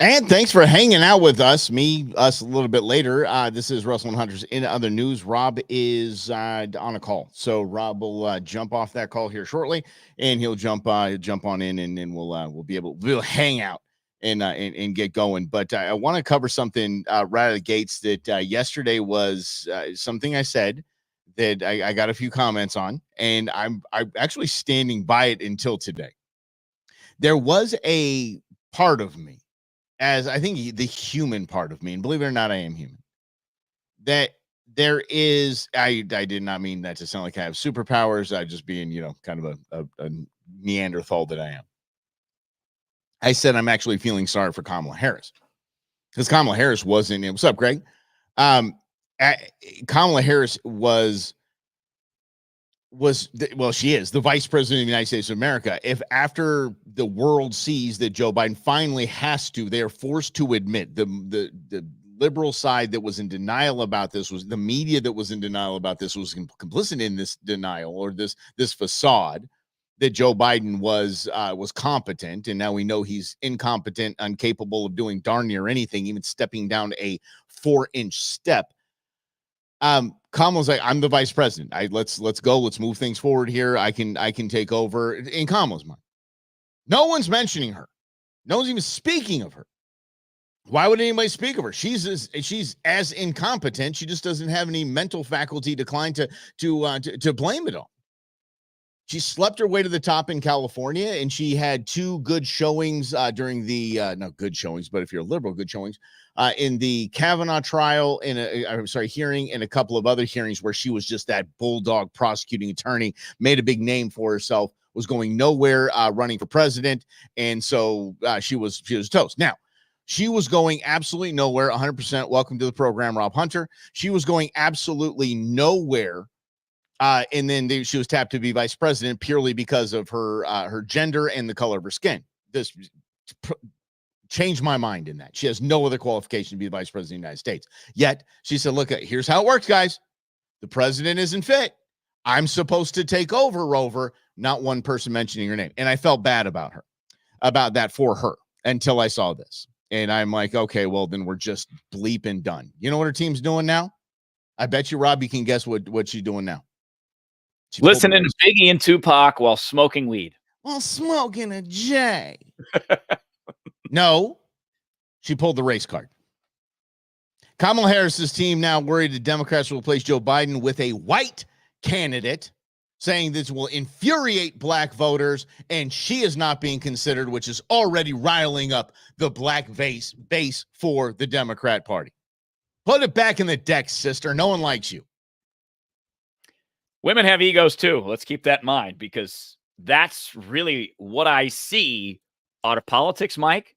And thanks for hanging out with us a little bit later. This is Russell and Hunters. In other news, Rob is on a call. So Rob will jump off that call here shortly, and he'll jump on in, and then we'll be we'll hang out and get going. But I want to cover something right out of the gates that yesterday was something I said that I got a few comments on, and I'm actually standing by it until today. There was a part of me, as I think the human part of me, and believe it or not, I am human, that there is, I did not mean that to sound like I have superpowers. I just being, kind of a Neanderthal that I am. I said I'm actually feeling sorry for Kamala Harris because Kamala Harris wasn't, what's up, Greg? Um, Kamala Harris was she is the vice president of the United States of America. If after the world sees that Joe Biden finally has to, they are forced to admit the liberal side that was in denial about this, was the media that was in denial about this, was complicit in this denial or this facade that Joe Biden was competent, and now we know he's incompetent, incapable of doing darn near anything, even stepping down a 4-inch step. Kamal's like, I'm the vice president. Let's go. Let's move things forward here. I can take over. In Kamal's mind, no one's mentioning her. No one's even speaking of her. Why would anybody speak of her? She's as incompetent. She just doesn't have any mental faculty decline to blame it on. She slept her way to the top in California, and she had 2 good showings during the not good showings, but if you're a liberal, good showings in the Kavanaugh trial, hearing, and a couple of other hearings where she was just that bulldog prosecuting attorney, made a big name for herself, was going nowhere, running for president, and so she was toast. Now, she was going absolutely nowhere. 100%. Welcome to the program, Rob Hunter. She was going absolutely nowhere. And then she was tapped to be vice president purely because of her gender and the color of her skin. This changed my mind in that. She has no other qualification to be the vice president of the United States. Yet she said, look, here's how it works, guys. The president isn't fit. I'm supposed to take over, not one person mentioning her name. And I felt bad about that for her until I saw this. And I'm like, okay, well, then we're just bleeping done. You know what her team's doing now? I bet you, Rob, you can guess what she's doing now. Listening to Biggie and Tupac while smoking weed. While smoking a J. No, she pulled the race card. Kamala Harris's team now worried the Democrats will replace Joe Biden with a white candidate, saying this will infuriate black voters, and she is not being considered, which is already riling up the black base for the Democrat Party. Put it back in the deck, sister. No one likes you. Women have egos too. Let's keep that in mind, because that's really what I see out of politics, Mike.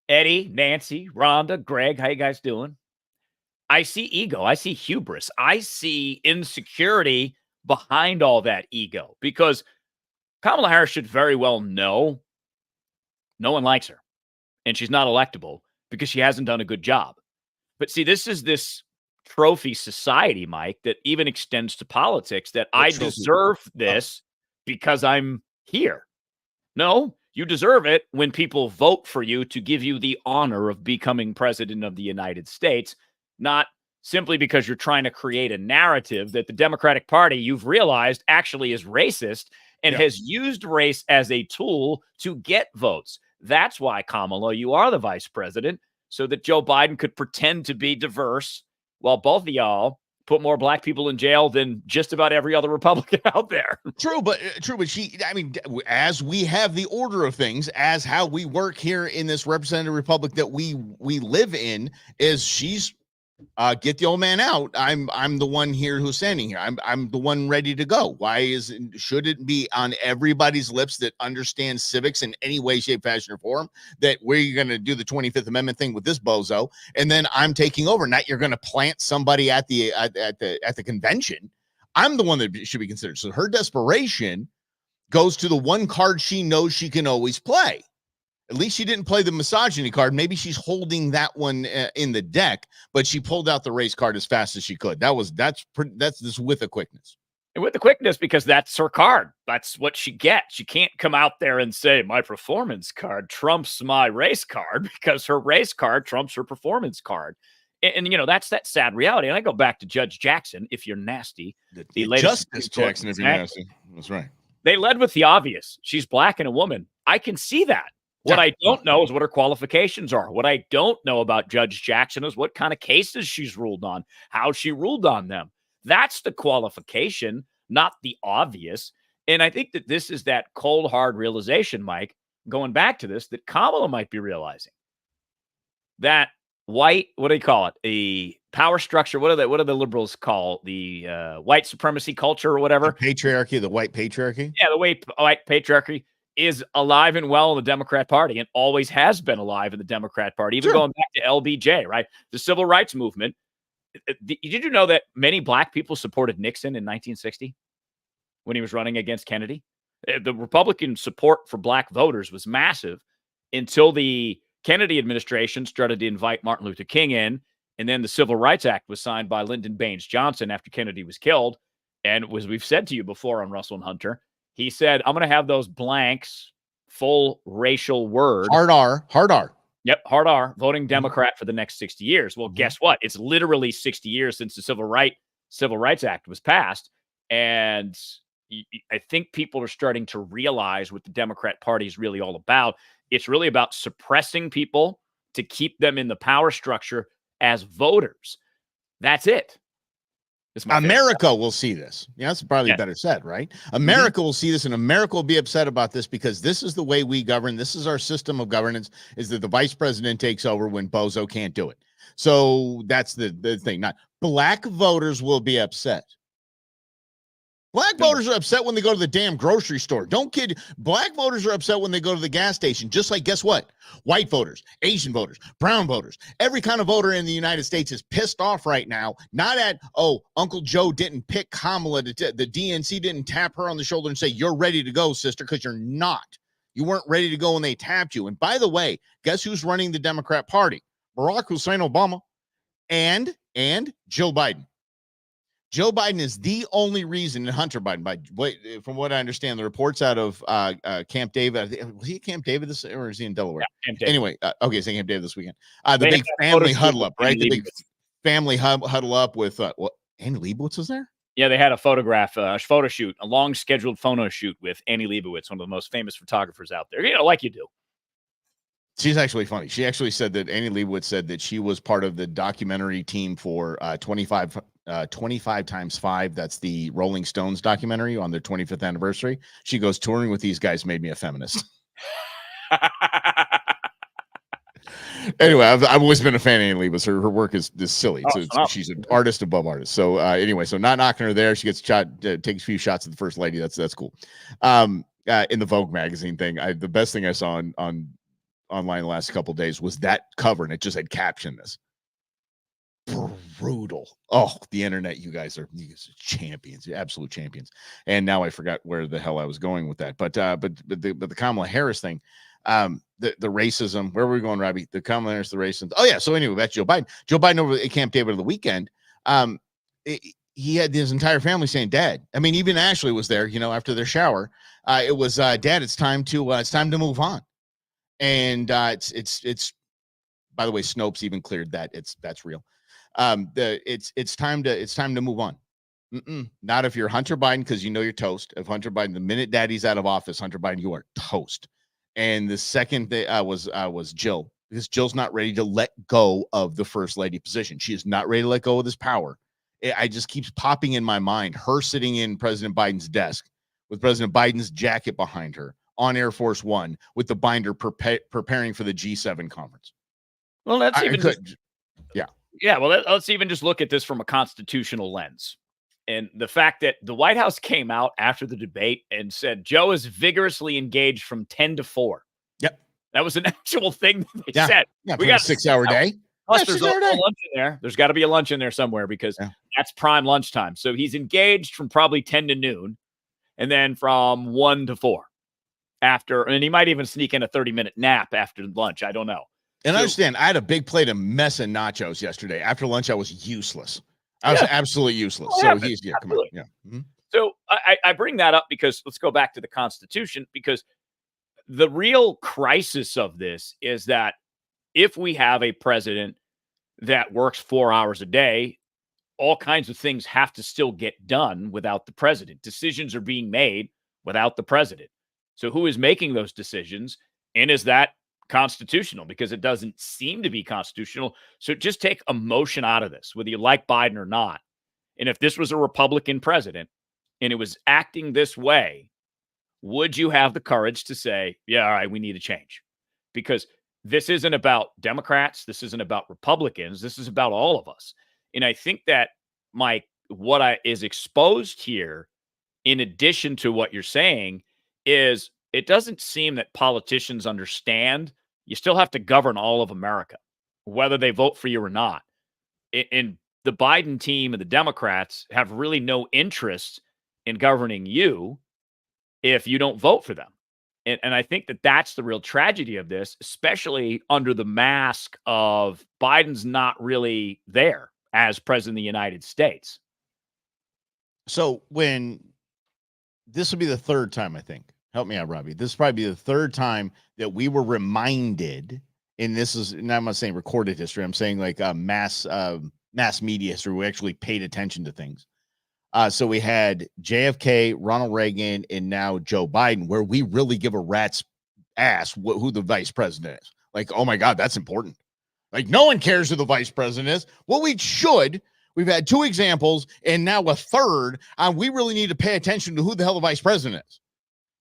Eddie, Nancy, Rhonda, Greg, how you guys doing? I see ego. I see hubris. I see insecurity behind all that ego, because Kamala Harris should very well know no one likes her, and she's not electable because she hasn't done a good job. But see, this is this trophy society, Mike, that even extends to politics, that I deserve this because I'm here. No, you deserve it when people vote for you to give you the honor of becoming president of the United States, not simply because you're trying to create a narrative that the Democratic Party, you've realized, actually is racist and has used race as a tool to get votes. That's why, Kamala, you are the vice president, so that Joe Biden could pretend to be diverse, while both of y'all put more black people in jail than just about every other Republican out there. True, but as we have the order of things, as how we work here in this representative republic that we live in, is she's get the old man out. I'm the one here who's standing here. I'm the one ready to go. Should it be on everybody's lips that understands civics in any way, shape, fashion, or form, that we're going to do the 25th Amendment thing with this bozo, and then I'm taking over? Not you're going to plant somebody at the convention. I'm the one that should be considered. So her desperation goes to the one card she knows she can always play. At least she didn't play the misogyny card. Maybe she's holding that one in the deck, but she pulled out the race card as fast as she could. That's this with a quickness. And with the quickness, because that's her card. That's what she gets. She can't come out there and say, my performance card trumps my race card, because her race card trumps her performance card. And that's that sad reality. And I go back to Judge Jackson, if you're nasty. The latest Justice Jackson, if you're nasty. That's right. They led with the obvious. She's black and a woman. I can see that. What I don't know is what her qualifications are. What I don't know about Judge Jackson is what kind of cases she's ruled on, how she ruled on them. That's the qualification, not the obvious. And I think that this is that cold, hard realization, Mike, going back to this, that Kamala might be realizing that white, what do they call it? A power structure. What do the liberals call the white supremacy culture or whatever? The patriarchy, the white patriarchy. Yeah, the white patriarchy is alive and well in the Democrat Party, and always has been alive in the Democrat Party, even going back to LBJ, right? The civil rights movement. Did you know that many black people supported Nixon in 1960 when he was running against Kennedy? The Republican support for black voters was massive until the Kennedy administration started to invite Martin Luther King in, and then the Civil Rights Act was signed by Lyndon Baines Johnson after Kennedy was killed. And as we've said to you before on Russell and Hunter, he said, I'm going to have those blanks, full racial word. Hard R. Yep, hard R, voting Democrat for the next 60 years. Well, guess what? It's literally 60 years since the Civil Rights Act was passed. And I think people are starting to realize what the Democrat Party is really all about. It's really about suppressing people to keep them in the power structure as voters. That's it. America will see this. Yeah, that's probably better said, right? America will see this, and America will be upset about this, because this is the way we govern. This is our system of governance, is that the vice president takes over when Bozo can't do it. So that's the thing. Not black voters will be upset. Black voters are upset when they go to the damn grocery store. Don't kid. Black voters are upset when they go to the gas station. Just like, guess what? White voters, Asian voters, brown voters, every kind of voter in the United States is pissed off right now. Not at, Uncle Joe didn't pick Kamala. The DNC didn't tap her on the shoulder and say, you're ready to go, sister, because you're not. You weren't ready to go when they tapped you. And by the way, guess who's running the Democrat Party? Barack Hussein Obama and Joe Biden. Joe Biden is the only reason, and Hunter Biden, from what I understand, the reports out of Camp David, was he at Camp David this, or is he in Delaware? Yeah, anyway, it's in Camp David this weekend. The big family huddle up, right? The big family huddle up with, Annie Leibovitz was there? Yeah, they had a photo shoot, a long scheduled photo shoot with Annie Leibovitz, one of the most famous photographers out there, like you do. She's actually funny. She actually said that Annie Leibovitz said that she was part of the documentary team for 25 times 5. That's the Rolling Stones documentary on their 25th anniversary. She goes, touring with these guys made me a feminist. Anyway, I've always been a fan of Annie Leibovitz. Her work is silly. So she's an artist above artist. So anyway, so not knocking her there. She gets takes a few shots at the first lady. That's cool. In the Vogue magazine thing, the best thing I saw on online the last couple of days was that cover, and it just had captioned this. Brutal. Oh, the internet, you guys are champions, absolute champions. And now I forgot where the hell I was going with that. But the Kamala Harris thing, the racism. Where were we going, Robbie? The Kamala Harris, the racism. Oh yeah. So anyway, that's Joe Biden. Joe Biden over at Camp David over the weekend. He had his entire family saying, "Dad." I mean, even Ashley was there. After their shower, it was, "Dad, it's time to move on." And it's by the way, Snopes even cleared that that's real. It's time to move on. Not if you're Hunter Biden, because you're toast. If Hunter Biden, the minute Daddy's out of office, Hunter Biden, you are toast. And the second was Jill, because Jill's not ready to let go of the first lady position. She is not ready to let go of this power. I just keeps popping in my mind, her sitting in President Biden's desk with President Biden's jacket behind her on Air Force One with the binder preparing for the G7 conference. Well, let's even just look at this from a constitutional lens. And the fact that the White House came out after the debate and said Joe is vigorously engaged from 10 to 4. Yep. That was an actual thing that they said. Yeah, we got a 6-hour day. Plus, there's a lunch in there. There's got to be a lunch in there somewhere, because that's prime lunchtime. So he's engaged from probably 10 to noon, and then from 1 to 4 after. And he might even sneak in a 30-minute nap after lunch. I don't know. And I understand, I had a big plate of mess and nachos yesterday. After lunch, I was useless. I was absolutely useless. So he's, come on. Yeah. Mm-hmm. So I bring that up because let's go back to the Constitution, because the real crisis of this is that if we have a president that works 4 hours a day, all kinds of things have to still get done without the president. Decisions are being made without the president. So who is making those decisions? And is that constitutional? Because it doesn't seem to be constitutional. So just take emotion out of this, whether you like Biden or not. And if this was a Republican president and it was acting this way, would you have the courage to say, yeah, all right, we need a change? Because this isn't about Democrats. This isn't about Republicans. This is about all of us. And I think that what is exposed here, in addition to what you're saying, is it doesn't seem that politicians understand you still have to govern all of America, whether they vote for you or not. And the Biden team and the Democrats have really no interest in governing you if you don't vote for them. And I think that that's the real tragedy of this, especially under the mask of Biden's not really there as president of the United States. So this will be the third time, I think. Help me out, Robbie. This will probably be the third time that we were reminded, and this is, and I'm not saying recorded history, I'm saying like mass media history. We actually paid attention to things. So we had JFK, Ronald Reagan, and now Joe Biden, where we really give a rat's ass who the vice president is. Like, oh my God, that's important. Like, no one cares who the vice president is. Well, we should. We've had 2 examples, and now a third. We really need to pay attention to who the hell the vice president is.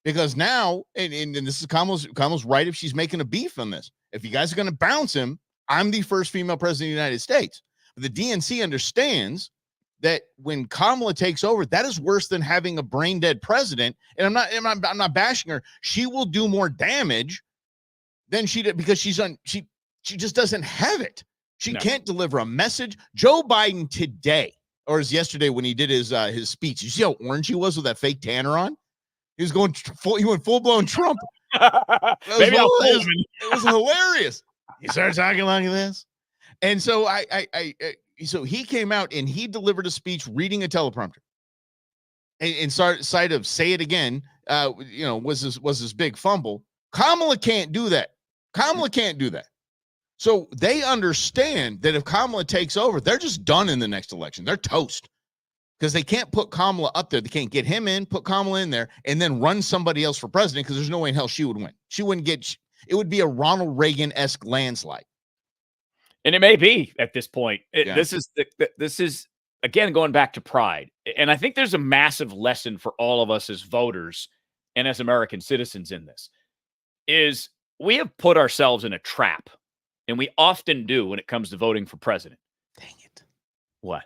Because now, and this is Kamal's right if she's making a beef on this. If you guys are going to bounce him, I'm the first female president of the United States. But the DNC understands that when Kamala takes over, that is worse than having a brain dead president. And I'm not bashing her. She will do more damage than she did because she just doesn't have it. She can't deliver a message. Joe Biden today, or as yesterday when he did his speech, you see how orange he was with that fake tanner on? He was going he went full blown Trump. It was hilarious. He started talking like this. And so so he came out and he delivered a speech reading a teleprompter. And side of say it again, was this big fumble. Kamala can't do that. Kamala can't do that. So they understand that if Kamala takes over, they're just done in the next election. They're toast because they can't put Kamala up there. They can't get him in, put Kamala in there, and then run somebody else for president because there's no way in hell she would win. She wouldn't get – it would be a Ronald Reagan-esque landslide. And it may be at this point. This is again, going back to pride. And I think there's a massive lesson for all of us as voters and as American citizens in this is we have put ourselves in a trap. And we often do when it comes to voting for president. Dang it. What?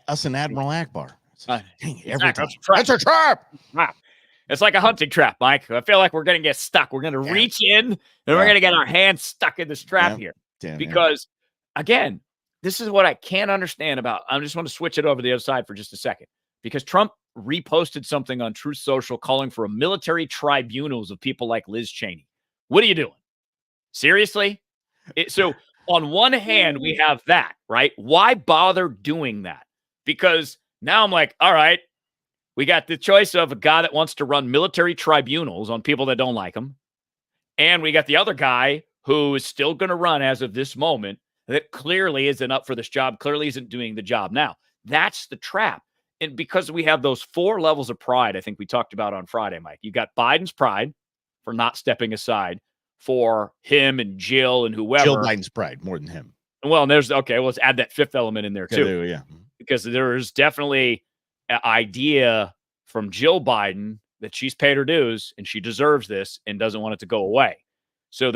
Us and Admiral Akbar. Dang it, every time. It's a trap. It's like a hunting trap, Mike. I feel like we're going to get stuck. We're going to reach in and we're going to get our hands stuck in this trap here. Because, again, this is what I can't understand about. I just want to switch it over to the other side for just a second. Because Trump reposted something on Truth Social calling for a military tribunals of people like Liz Cheney. What are you doing? Seriously? So on one hand, we have that, right? Why bother doing that? Because now I'm like, all right, we got the choice of a guy that wants to run military tribunals on people that don't like him. And we got the other guy who is still going to run as of this moment that clearly isn't up for this job, clearly isn't doing the job. Now, that's the trap. And because we have those 4 levels of pride, I think we talked about on Friday, Mike, you got Biden's pride for not stepping aside for him and Jill and whoever. Jill Biden's pride more than him. Well, and let's add that 5th element in there too. Yeah. Because there's definitely an idea from Jill Biden that she's paid her dues and she deserves this and doesn't want it to go away. So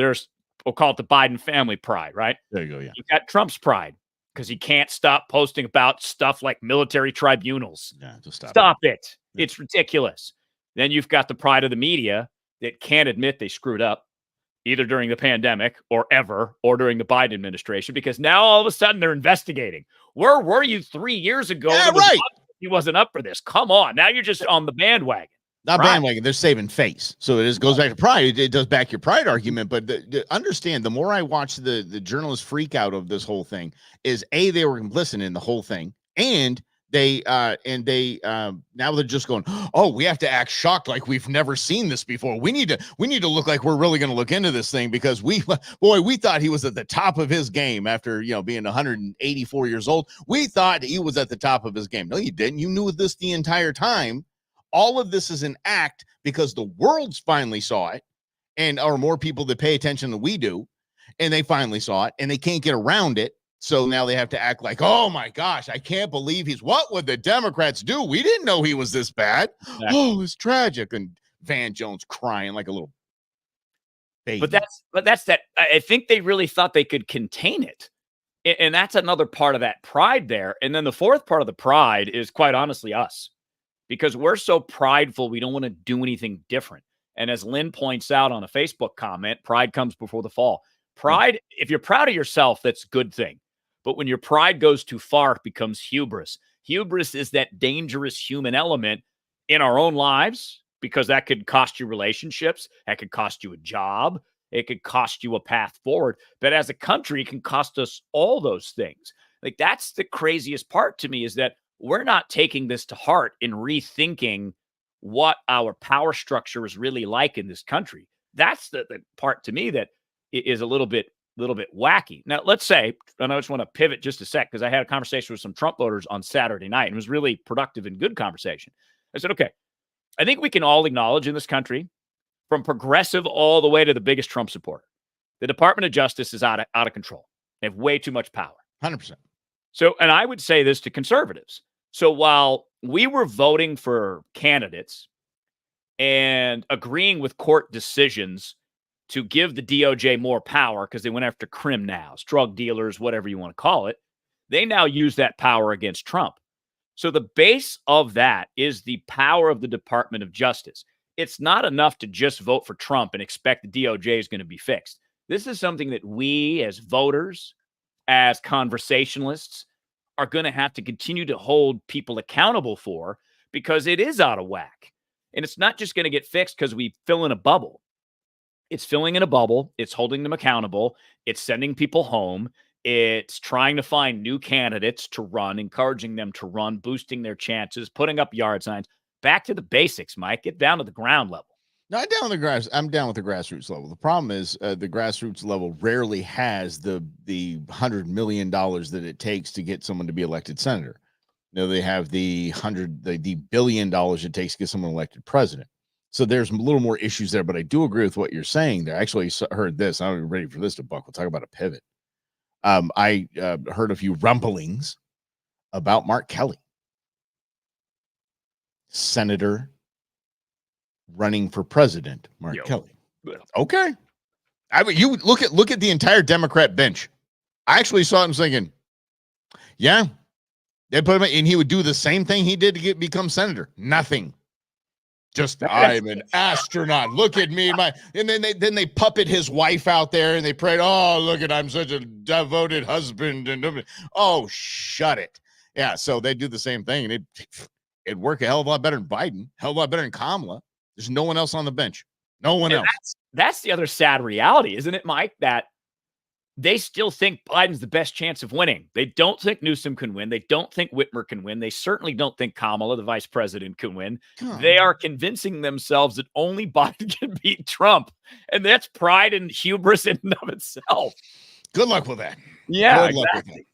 we'll call it the Biden family pride, right? There you go, yeah. You've got Trump's pride because he can't stop posting about stuff like military tribunals. Yeah, just stop it. Yeah. It's ridiculous. Then you've got the pride of the media that can't admit they screwed up, either during the pandemic or ever, or during the Biden administration, because now all of a sudden they're investigating. Where were you 3 years ago? Yeah, right. He wasn't up for this. Come on. Now you're just on the bandwagon. Not bandwagon. They're saving face. So it goes back to pride. It does back your pride argument. But understand, the more I watch the journalist freak out of this whole thing is, A, they were complicit in the whole thing, and Now they're just going, oh, we have to act shocked like we've never seen this before. We need to look like we're really going to look into this thing because we thought he was at the top of his game after being 184 years old. We thought he was at the top of his game. No, you didn't. You knew this the entire time. All of this is an act because the world's finally saw it, and are more people that pay attention than we do, and they finally saw it, and they can't get around it. So now they have to act like, oh my gosh, I can't believe what would the Democrats do? We didn't know he was this bad. Exactly. Oh, it's tragic. And Van Jones crying like a little baby. But that's that. I think they really thought they could contain it. And that's another part of that pride there. And then the fourth part of the pride is quite honestly us, because we're so prideful. We don't want to do anything different. And as Lynn points out on a Facebook comment, pride comes before the fall. Pride, if you're proud of yourself, that's a good thing. But when your pride goes too far, it becomes hubris. Hubris is that dangerous human element in our own lives, because that could cost you relationships. That could cost you a job. It could cost you a path forward. But as a country, it can cost us all those things. Like, that's the craziest part to me, is that we're not taking this to heart in rethinking what our power structure is really like in this country. That's the part to me that is a little bit wacky. Now, let's say, and I just want to pivot just a sec, because I had a conversation with some Trump voters on Saturday night, and it was really productive and good conversation. I said, okay, I think we can all acknowledge in this country, from progressive all the way to the biggest Trump supporter, the Department of Justice is out of control. They have way too much power. 100%. So, and I would say this to conservatives. So while we were voting for candidates and agreeing with court decisions to give the DOJ more power because they went after criminals, drug dealers, whatever you want to call it, they now use that power against Trump. So the base of that is the power of the Department of Justice. It's not enough to just vote for Trump and expect the DOJ is going to be fixed. This is something that we as voters, as conversationalists, are going to have to continue to hold people accountable for, because it is out of whack. And it's not just going to get fixed because we fill in a bubble. It's filling in a bubble. It's holding them accountable. It's sending people home. It's trying to find new candidates to run, encouraging them to run, boosting their chances, putting up yard signs. Back to the basics, Mike. Get down to the ground level. No, I'm down with the grassroots level. The problem is the grassroots level rarely has the $100 million that it takes to get someone to be elected senator. They have the $1 billion it takes to get someone elected president. So there's a little more issues there, but I do agree with what you're saying there. I actually heard this. I'm not ready for this to buck. We'll talk about a pivot. I heard a few rumblings about Mark Kelly, senator running for president. Mark Kelly. Okay. You look at the entire Democrat bench. I actually saw it and was thinking, yeah, they put him in, and he would do the same thing he did to become senater. Nothing. Just, I'm an astronaut. Look at me. And then they puppet his wife out there and they prayed, oh, look at, I'm such a devoted husband. And oh, shut it. Yeah. So they do the same thing, and it'd work a hell of a lot better than Biden, hell of a lot better than Kamala. There's no one else on the bench. No one else. That's the other sad reality, isn't it, Mike? That they still think Biden's the best chance of winning. They don't think Newsom can win. They don't think Whitmer can win. They certainly don't think Kamala, the vice president, can win. They are convincing themselves that only Biden can beat Trump. And that's pride and hubris in and of itself. Good luck with that. Yeah, exactly.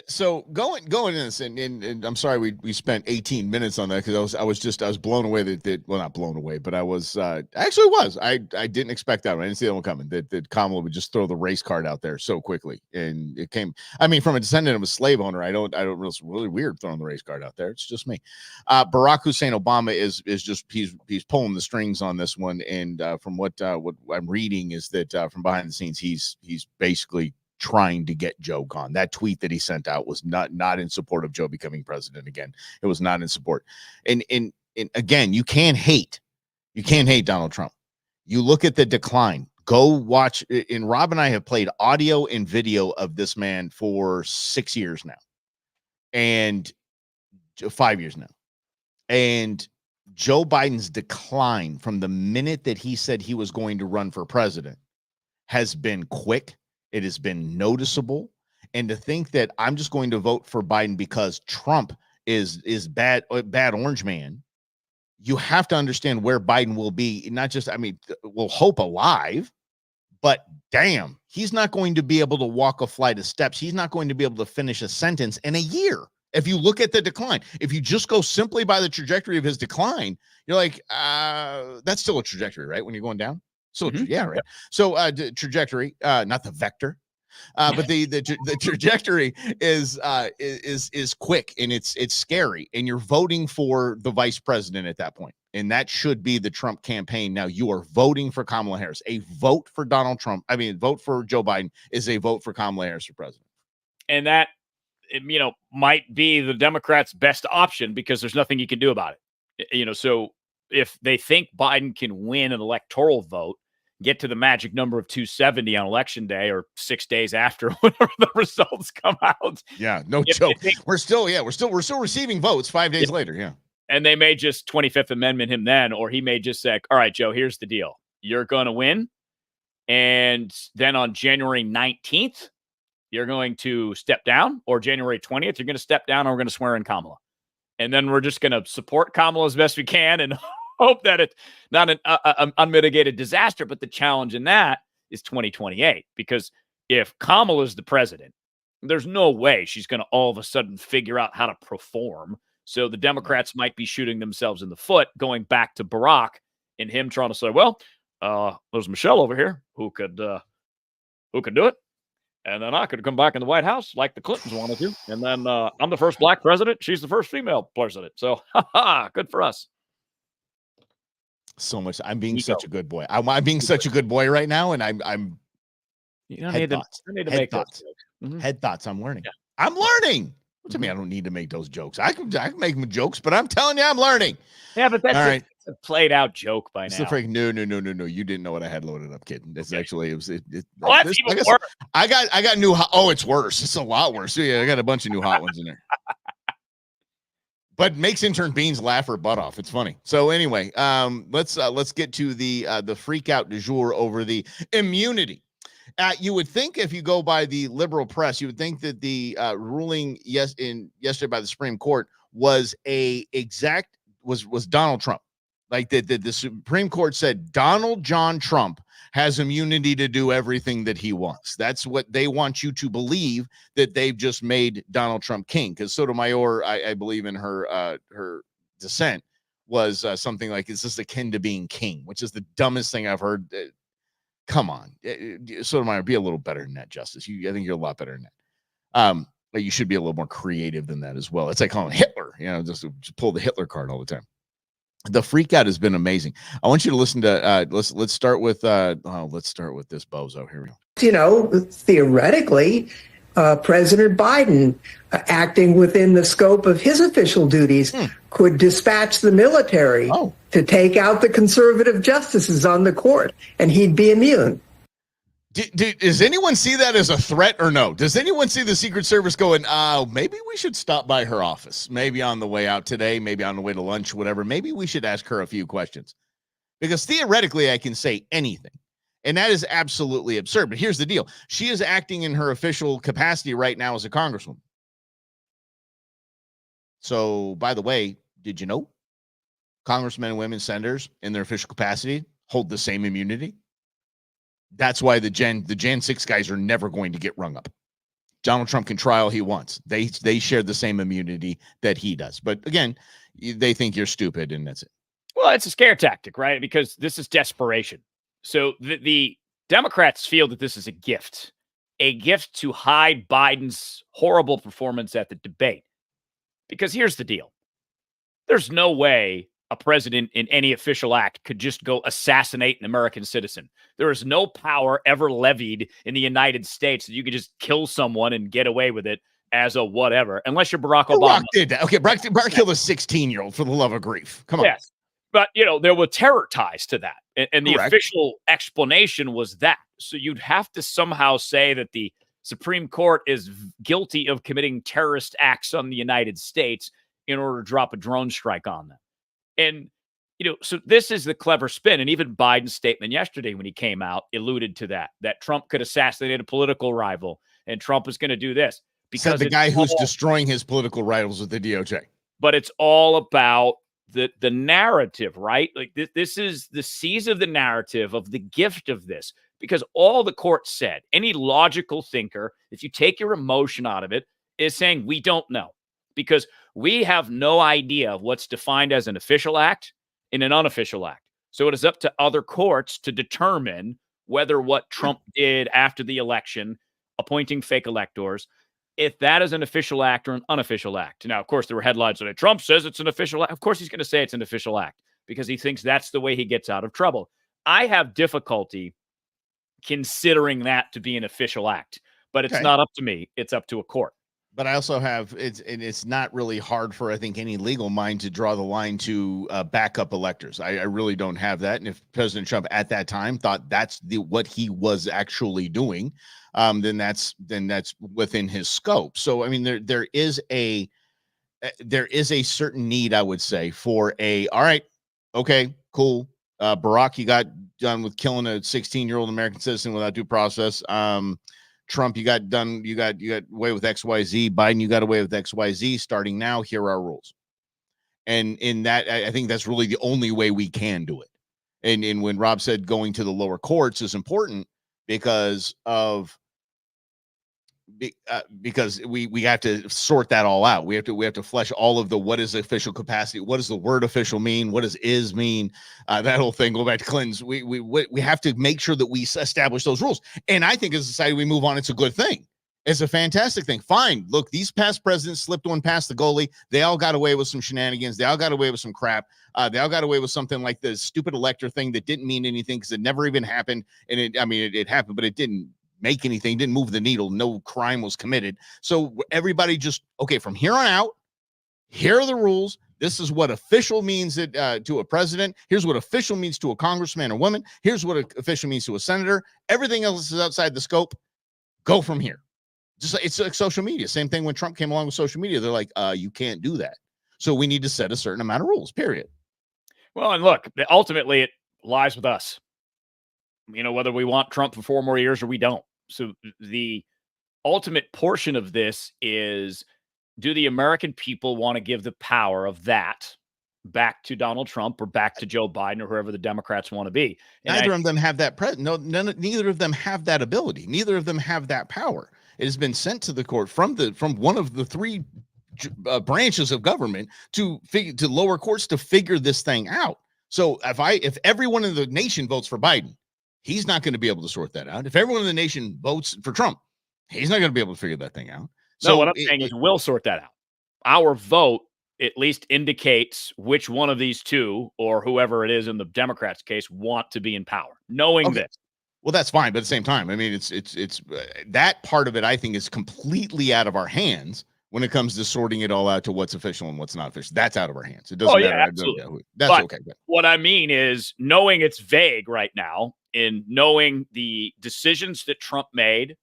So going into this, and I'm sorry we spent 18 minutes on that, because I was blown away that well, not blown away, but I didn't expect that one. I didn't see that one coming. That Kamal would just throw the race card out there so quickly, and it came. I mean, from a descendant of a slave owner, I don't. It's really weird throwing the race card out there. It's just me. Barack Hussein Obama is just he's pulling the strings on this one, and from what I'm reading is that from behind the scenes he's basically trying to get Joe gone. That tweet that he sent out was not in support of Joe becoming president again. It was not in support. And again, you can't hate Donald Trump. You look at the decline. Go watch. And Rob and I have played audio and video of this man for 6 years now, and 5 years now. And Joe Biden's decline from the minute that he said he was going to run for president has been quick. It has been noticeable. And to think that I'm just going to vote for Biden because Trump is bad orange man, you have to understand where Biden will be. Not just, I mean, we'll hope alive, but damn, he's not going to be able to walk a flight of steps. He's not going to be able to finish a sentence in a year. If you look at the decline, if you just go simply by the trajectory of his decline, you're like, that's still a trajectory, right? When you're going down. So yeah, right. So trajectory, not the vector. But the trajectory is quick, and it's scary, and you're voting for the vice president at that point, and that should be the Trump campaign. Now you are voting for Kamala Harris. A vote for Donald Trump, vote for Joe Biden is a vote for Kamala Harris for president, and that might be the Democrats' best option because there's nothing you can do about it. So if they think Biden can win an electoral vote, get to the magic number of 270 on election day or 6 days after whenever the results come out. Yeah, no joke. We're still receiving votes 5 days later. Yeah. And they may just 25th Amendment him then, or he may just say, all right, Joe, here's the deal. You're going to win. And then on January 19th, you're going to step down, or January 20th, you're going to step down, and we're going to swear in Kamala. And then we're just going to support Kamala as best we can and hope that it's not an unmitigated disaster. But the challenge in that is 2028, because if Kamala is the president, there's no way she's going to all of a sudden figure out how to perform. So the Democrats might be shooting themselves in the foot, going back to Barack and him trying to say, well, there's Michelle over here who could do it. And then I could come back in the White House like the Clintons wanted to. And then I'm the first black president. She's the first female president. So, good for us. So much. I'm being such a good boy. I'm being such a good boy right now. And I'm you don't need thoughts. Head thoughts. Head thoughts. I'm learning. Yeah. I'm learning. What do you mean I don't need to make those jokes? I can make jokes, but I'm telling you, I'm learning. Yeah, but that's all right. A played out joke by now. No. You didn't know what I had loaded up, kid. It's actually that's even worse. I got new it's worse. It's a lot worse. Yeah, I got a bunch of new hot ones in there. But makes intern Beans laugh her butt off. It's funny. So anyway, let's get to the freak out du jour over the immunity. You would think, if you go by the liberal press, you would think that the ruling yesterday by the Supreme Court was was Donald Trump. Like the Supreme Court said Donald John Trump has immunity to do everything that he wants. That's what they want you to believe, that they've just made Donald Trump king. Because Sotomayor, I believe in her dissent, was something like, is this akin to being king? Which is the dumbest thing I've heard. Come on, Sotomayor, be a little better than that, Justice. I think you're a lot better than that. But you should be a little more creative than that as well. It's like calling Hitler, just pull the Hitler card all the time. The freak out has been amazing. I want you to listen to let's start with this bozo. Here we go. Theoretically, President Biden, acting within the scope of his official duties, could dispatch the military to take out the conservative justices on the court, and he'd be immune. Does anyone see that as a threat or no? Does anyone see the Secret Service going, maybe we should stop by her office, maybe on the way out today, maybe on the way to lunch, whatever. Maybe we should ask her a few questions, because theoretically I can say anything. And that is absolutely absurd. But here's the deal. She is acting in her official capacity right now as a congresswoman. So, by the way, did you know congressmen and women, senators in their official capacity hold the same immunity? That's why the Jan 6 guys are never going to get rung up. Donald Trump can try all he wants. They share the same immunity that he does. But again, they think you're stupid, and that's it. Well, it's a scare tactic, right? Because this is desperation. So the Democrats feel that this is a gift to hide Biden's horrible performance at the debate. Because here's the deal. There's no way a president in any official act could just go assassinate an American citizen. There is no power ever levied in the United States that you could just kill someone and get away with it as a whatever, unless you're Barack Obama. Barack did that. Okay, Barack killed a 16-year-old, for the love of grief. Come on. Yes. But, there were terror ties to that. And the official explanation was that. So you'd have to somehow say that the Supreme Court is guilty of committing terrorist acts on the United States in order to drop a drone strike on them. And, so this is the clever spin. And even Biden's statement yesterday when he came out alluded to that Trump could assassinate a political rival and Trump is going to do this. Because the guy who's destroying his political rivals with the DOJ. but it's all about the narrative, right? Like this is the seize of the narrative of the gift of this, because all the court said, any logical thinker, if you take your emotion out of it, is saying we don't know, because we have no idea of what's defined as an official act and an unofficial act. So it is up to other courts to determine whether what Trump did after the election, appointing fake electors, if that is an official act or an unofficial act. Now, of course, there were headlines that Trump says it's an official act. Of course, he's going to say it's an official act because he thinks that's the way he gets out of trouble. I have difficulty considering that to be an official act, but it's not up to me. It's up to a court. But I also have it's not really hard for, I think, any legal mind to draw the line to backup electors. I really don't have that. And if President Trump at that time thought that's what he was actually doing, then that's within his scope. So I mean, there is a certain need, I would say, for all right, okay, cool. Barack, you got done with killing a 16-year-old American citizen without due process. Trump, you got away with XYZ. Biden, you got away with XYZ. Starting now, here are our rules. And in that, I think that's really the only way we can do it. And when Rob said going to the lower courts is important because we have to sort that all out. We have to flesh all of what is official capacity, what does the word official mean, what does is mean, that whole thing. Go back to Clinton's. We have to make sure that we establish those rules. And I think as a society we move on, it's a good thing. It's a fantastic thing. Fine. Look, these past presidents slipped one past the goalie. They all got away with some shenanigans. They all got away with some crap. They all got away with something like the stupid elector thing that didn't mean anything because it never even happened. And it happened, but it didn't make anything, didn't move the needle. No crime was committed. So everybody just, okay, from here on out, here are the rules. This is what official means to a president. Here's what official means to a congressman or woman. Here's what official means to a senator. Everything else is outside the scope. Go from here. Just like, it's like social media. Same thing when Trump came along with social media. They're like, you can't do that. So we need to set a certain amount of rules, period. Well, and look, ultimately it lies with us. Whether we want Trump for 4 more years or we don't. So the ultimate portion of this is, do the American people want to give the power of that back to Donald Trump or back to Joe Biden or whoever the Democrats want to be? And neither of them have that. Neither of them have that ability. Neither of them have that power. It has been sent to the court from one of the 3 branches of government to lower courts to figure this thing out. So if everyone in the nation votes for Biden, he's not going to be able to sort that out. If everyone in the nation votes for Trump, he's not going to be able to figure that thing out. So what I'm saying is we'll sort that out. Our vote at least indicates which one of these two, or whoever it is in the Democrats' case, want to be in power. Knowing this. Well, that's fine. But at the same time, I mean, it's that part of it, I think, is completely out of our hands when it comes to sorting it all out to what's official and what's not official. That's out of our hands. It doesn't matter. Absolutely. That's okay. What I mean is, knowing it's vague right now, in knowing the decisions that Trump made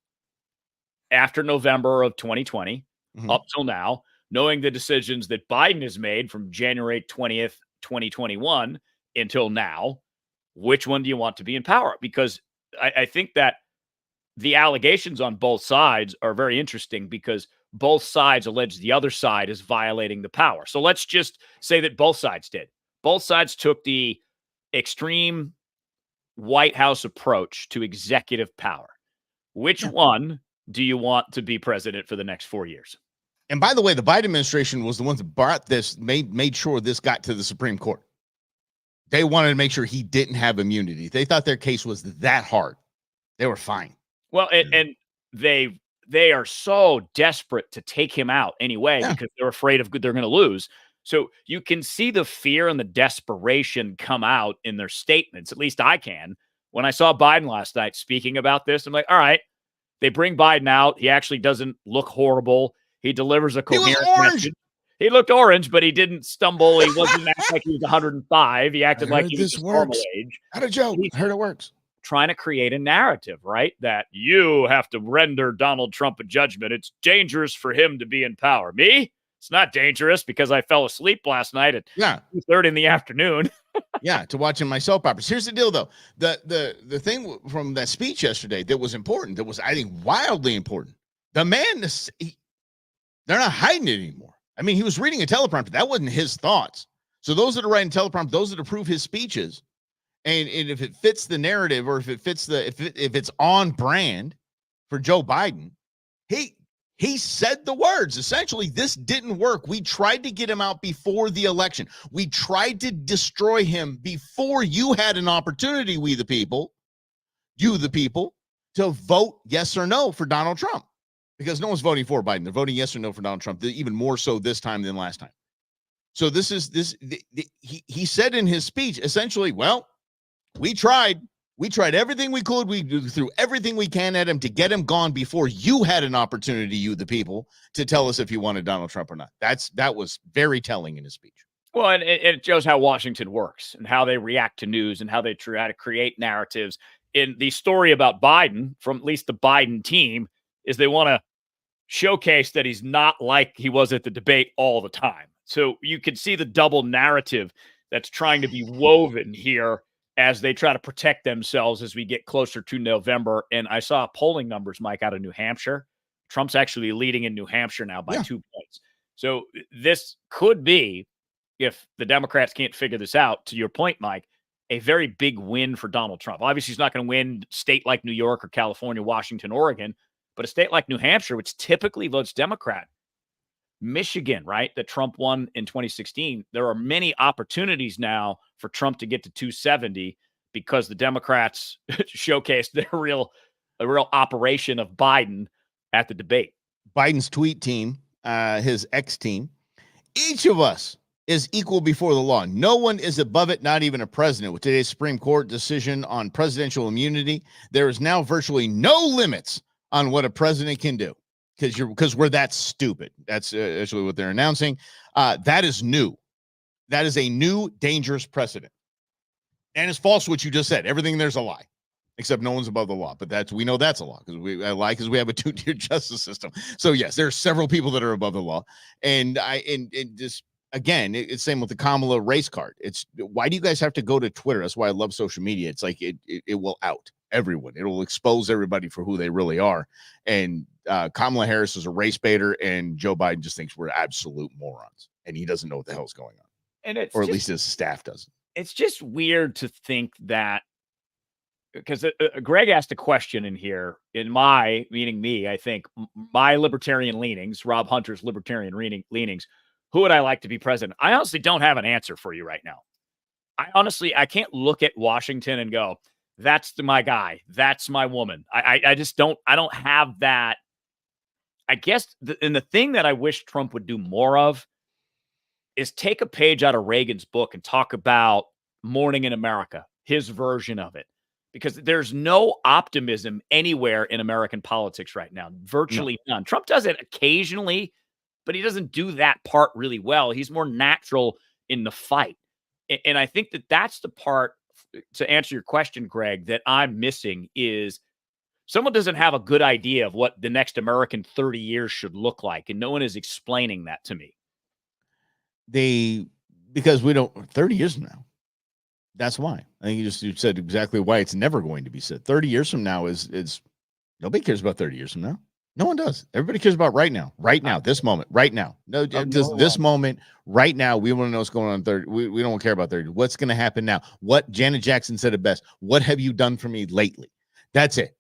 after November of 2020 up till now, knowing the decisions that Biden has made from January 20th, 2021 until now, which one do you want to be in power? Because I think that the allegations on both sides are very interesting because both sides allege the other side is violating the power. So let's just say that both sides did. Both sides took the extreme White House approach to executive power. Which one do you want to be president for the next 4 years? And by the way, the Biden administration was the ones that brought this, made sure this got to the Supreme Court. They wanted to make sure he didn't have immunity. They thought their case was that hard. They were fine. Well, and they are so desperate to take him out anyway because they're afraid of they're going to lose. So you can see the fear and the desperation come out in their statements. At least I can. When I saw Biden last night speaking about this, I'm like, all right, they bring Biden out. He actually doesn't look horrible. He delivers a coherent message. He looked orange, but he didn't stumble. He wasn't acting like he was 105. He acted like he was normal age. Not a joke. I heard it works. Trying to create a narrative, right? That you have to render Donald Trump a judgment. It's dangerous for him to be in power. Me? It's not dangerous because I fell asleep last night at 2:30 in the afternoon. To watching my soap operas. Here's the deal, though. The thing from that speech yesterday that was important, that was, I think, wildly important. The man, they're not hiding it anymore. I mean, he was reading a teleprompter. That wasn't his thoughts. So those that are writing teleprompter, those that approve his speeches, and if it fits the narrative, or if it fits if it's on brand for Joe Biden, he said the words. Essentially, this didn't work. We tried to get him out before the election. We tried to destroy him before you had an opportunity, you the people, to vote yes or no for Donald Trump. Because no one's voting for Biden. They're voting yes or no for Donald Trump, even more so this time than last time. So he said in his speech, essentially, well, we tried everything we could. We threw everything we can at him to get him gone before you had an opportunity, you the people, to tell us if you wanted Donald Trump or not. That was very telling in his speech. Well, and it shows how Washington works and how they react to news and how they try to create narratives. In the story about Biden, from at least the Biden team, is they want to showcase that he's not like he was at the debate all the time. So you can see the double narrative that's trying to be woven here as they try to protect themselves as we get closer to November. And I saw polling numbers, Mike, out of New Hampshire. Trump's actually leading in New Hampshire now by 2 points. So this could be, if the Democrats can't figure this out, to your point, Mike, a very big win for Donald Trump. Obviously, he's not going to win state like New York or California, Washington, Oregon, but a state like New Hampshire, which typically votes Democrat, Michigan, right, that Trump won in 2016, there are many opportunities now for Trump to get to 270 because the Democrats showcased their real operation of Biden at the debate. Biden's tweet team, his X team, each of us is equal before the law. No one is above it, not even a president. With today's Supreme Court decision on presidential immunity, there is now virtually no limits on what a president can do because we're that stupid. That's actually what they're announcing. That is new. That is a new dangerous precedent. And it's false what you just said. Everything there's a lie, except no one's above the law. But we know that's a law because we have a two-tier justice system. So yes, there are several people that are above the law. And just again, it's same with the Kamala race card. It's why do you guys have to go to Twitter? That's why I love social media. It's like it will out everyone. It will expose everybody for who they really are. And Kamala Harris is a race baiter, and Joe Biden just thinks we're absolute morons, and he doesn't know what the hell's going on. And or at least his staff doesn't. It's just weird to think that, because Greg asked a question in here, meaning me, I think, my libertarian leanings, Rob Hunter's libertarian leanings, who would I like to be president? I honestly don't have an answer for you right now. I can't look at Washington and go, that's my guy. That's my woman. I just don't have that. I guess the thing that I wish Trump would do more of is take a page out of Reagan's book and talk about Morning in America, his version of it, because there's no optimism anywhere in American politics right now. Virtually none. Trump does it occasionally, but he doesn't do that part really well. He's more natural in the fight. And I think that's the part, to answer your question, Greg, that I'm missing is someone doesn't have a good idea of what the next American 30 years should look like. And no one is explaining that to me. Because we don't, 30 years from now, that's why. I think you said exactly why it's never going to be said. 30 years from now is nobody cares about 30 years from now. No one does. Everybody cares about right now, this moment, right now. No, just this moment, right now. We want to know what's going on 30. We don't care about 30. What's going to happen now? What Janet Jackson said it best. What have you done for me lately? That's it.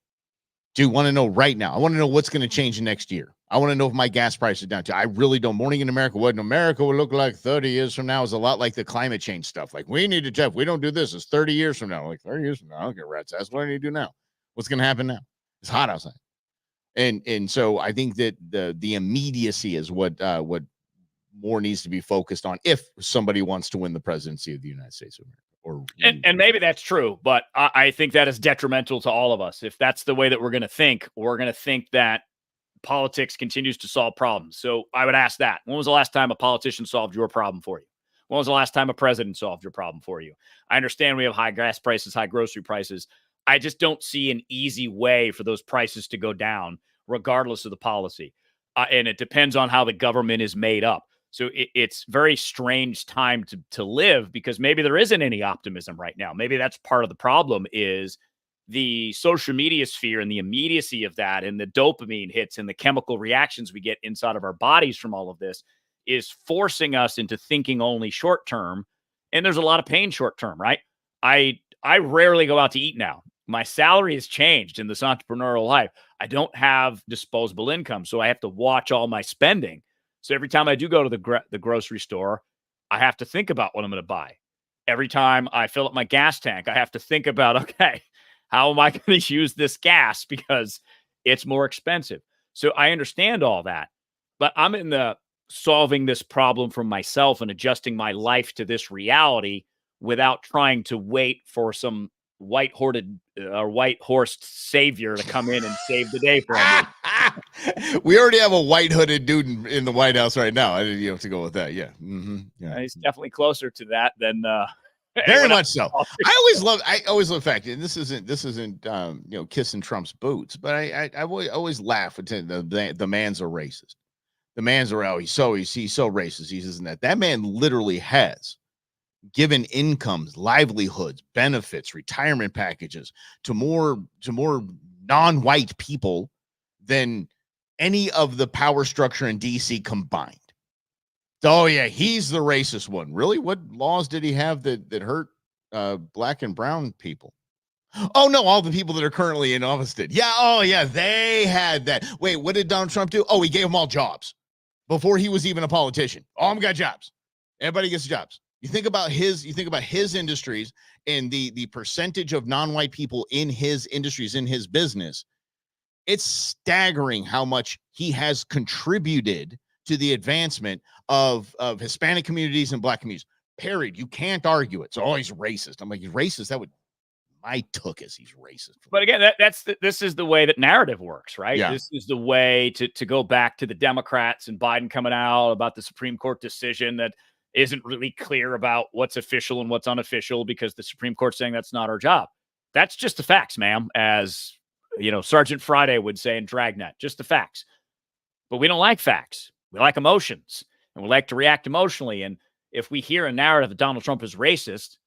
Do you want to know right now? I want to know what's going to change next year. I want to know if my gas price is down. I really don't. Morning in America, what in America will look like 30 years from now is a lot like the climate change stuff. Like, we need to, Jeff, we don't do this. It's 30 years from now. Like, 30 years from now, I don't get rats. That's what I need to do now. What's going to happen now? It's hot outside. And so I think that the immediacy is what more needs to be focused on if somebody wants to win the presidency of the United States of America. And maybe that's true, but I think that is detrimental to all of us. If that's the way that we're going to think that politics continues to solve problems. So I would ask that. When was the last time a politician solved your problem for you? When was the last time a president solved your problem for you? I understand we have high gas prices, high grocery prices. I just don't see an easy way for those prices to go down, regardless of the policy. And it depends on how the government is made up. So it's very strange time to live, because maybe there isn't any optimism right now. Maybe that's part of the problem, is the social media sphere and the immediacy of that, and the dopamine hits and the chemical reactions we get inside of our bodies from all of this is forcing us into thinking only short term. And there's a lot of pain short term, right? I rarely go out to eat now. My salary has changed in this entrepreneurial life. I don't have disposable income, so I have to watch all my spending. So every time I do go to the grocery store, I have to think about what I'm going to buy. Every time I fill up my gas tank, I have to think about, okay, how am I going to use this gas because it's more expensive? So I understand all that, but I'm in the solving this problem for myself and adjusting my life to this reality without trying to wait for some white horsed savior to come in and save the day for me. We already have a white hooded dude in the White House right now. I didn't have to go with that. Yeah. Yeah. He's definitely closer to that than very much so. I always love the fact, and this isn't kissing Trump's boots, but I always laugh at the man's a racist. The man's a he's so racist. He isn't that. That man literally has given incomes, livelihoods, benefits, retirement packages to more non-white people than any of the power structure in DC combined. Oh yeah, he's the racist one. Really? What laws did he have that hurt black and brown people? Oh no, all the people that are currently in office did. Yeah, oh yeah, they had that. Wait, what did Donald Trump do? Oh, he gave them all jobs before he was even a politician. All of them got jobs. Everybody gets jobs. You think about his industries and the percentage of non-white people in his industries, in his business. It's staggering how much he has contributed to the advancement of Hispanic communities and black communities. Period. You can't argue it. So, oh, he's racist. I'm like, he's racist. That would my tuchus. He's racist. But again, this is the way that narrative works, right? Yeah. This is the way to go back to the Democrats and Biden coming out about the Supreme Court decision that isn't really clear about what's official and what's unofficial because the Supreme Court's saying that's not our job. That's just the facts, ma'am, as Sergeant Friday would say in Dragnet, just the facts. But we don't like facts. We like emotions, and we like to react emotionally. And if we hear a narrative that Donald Trump is racist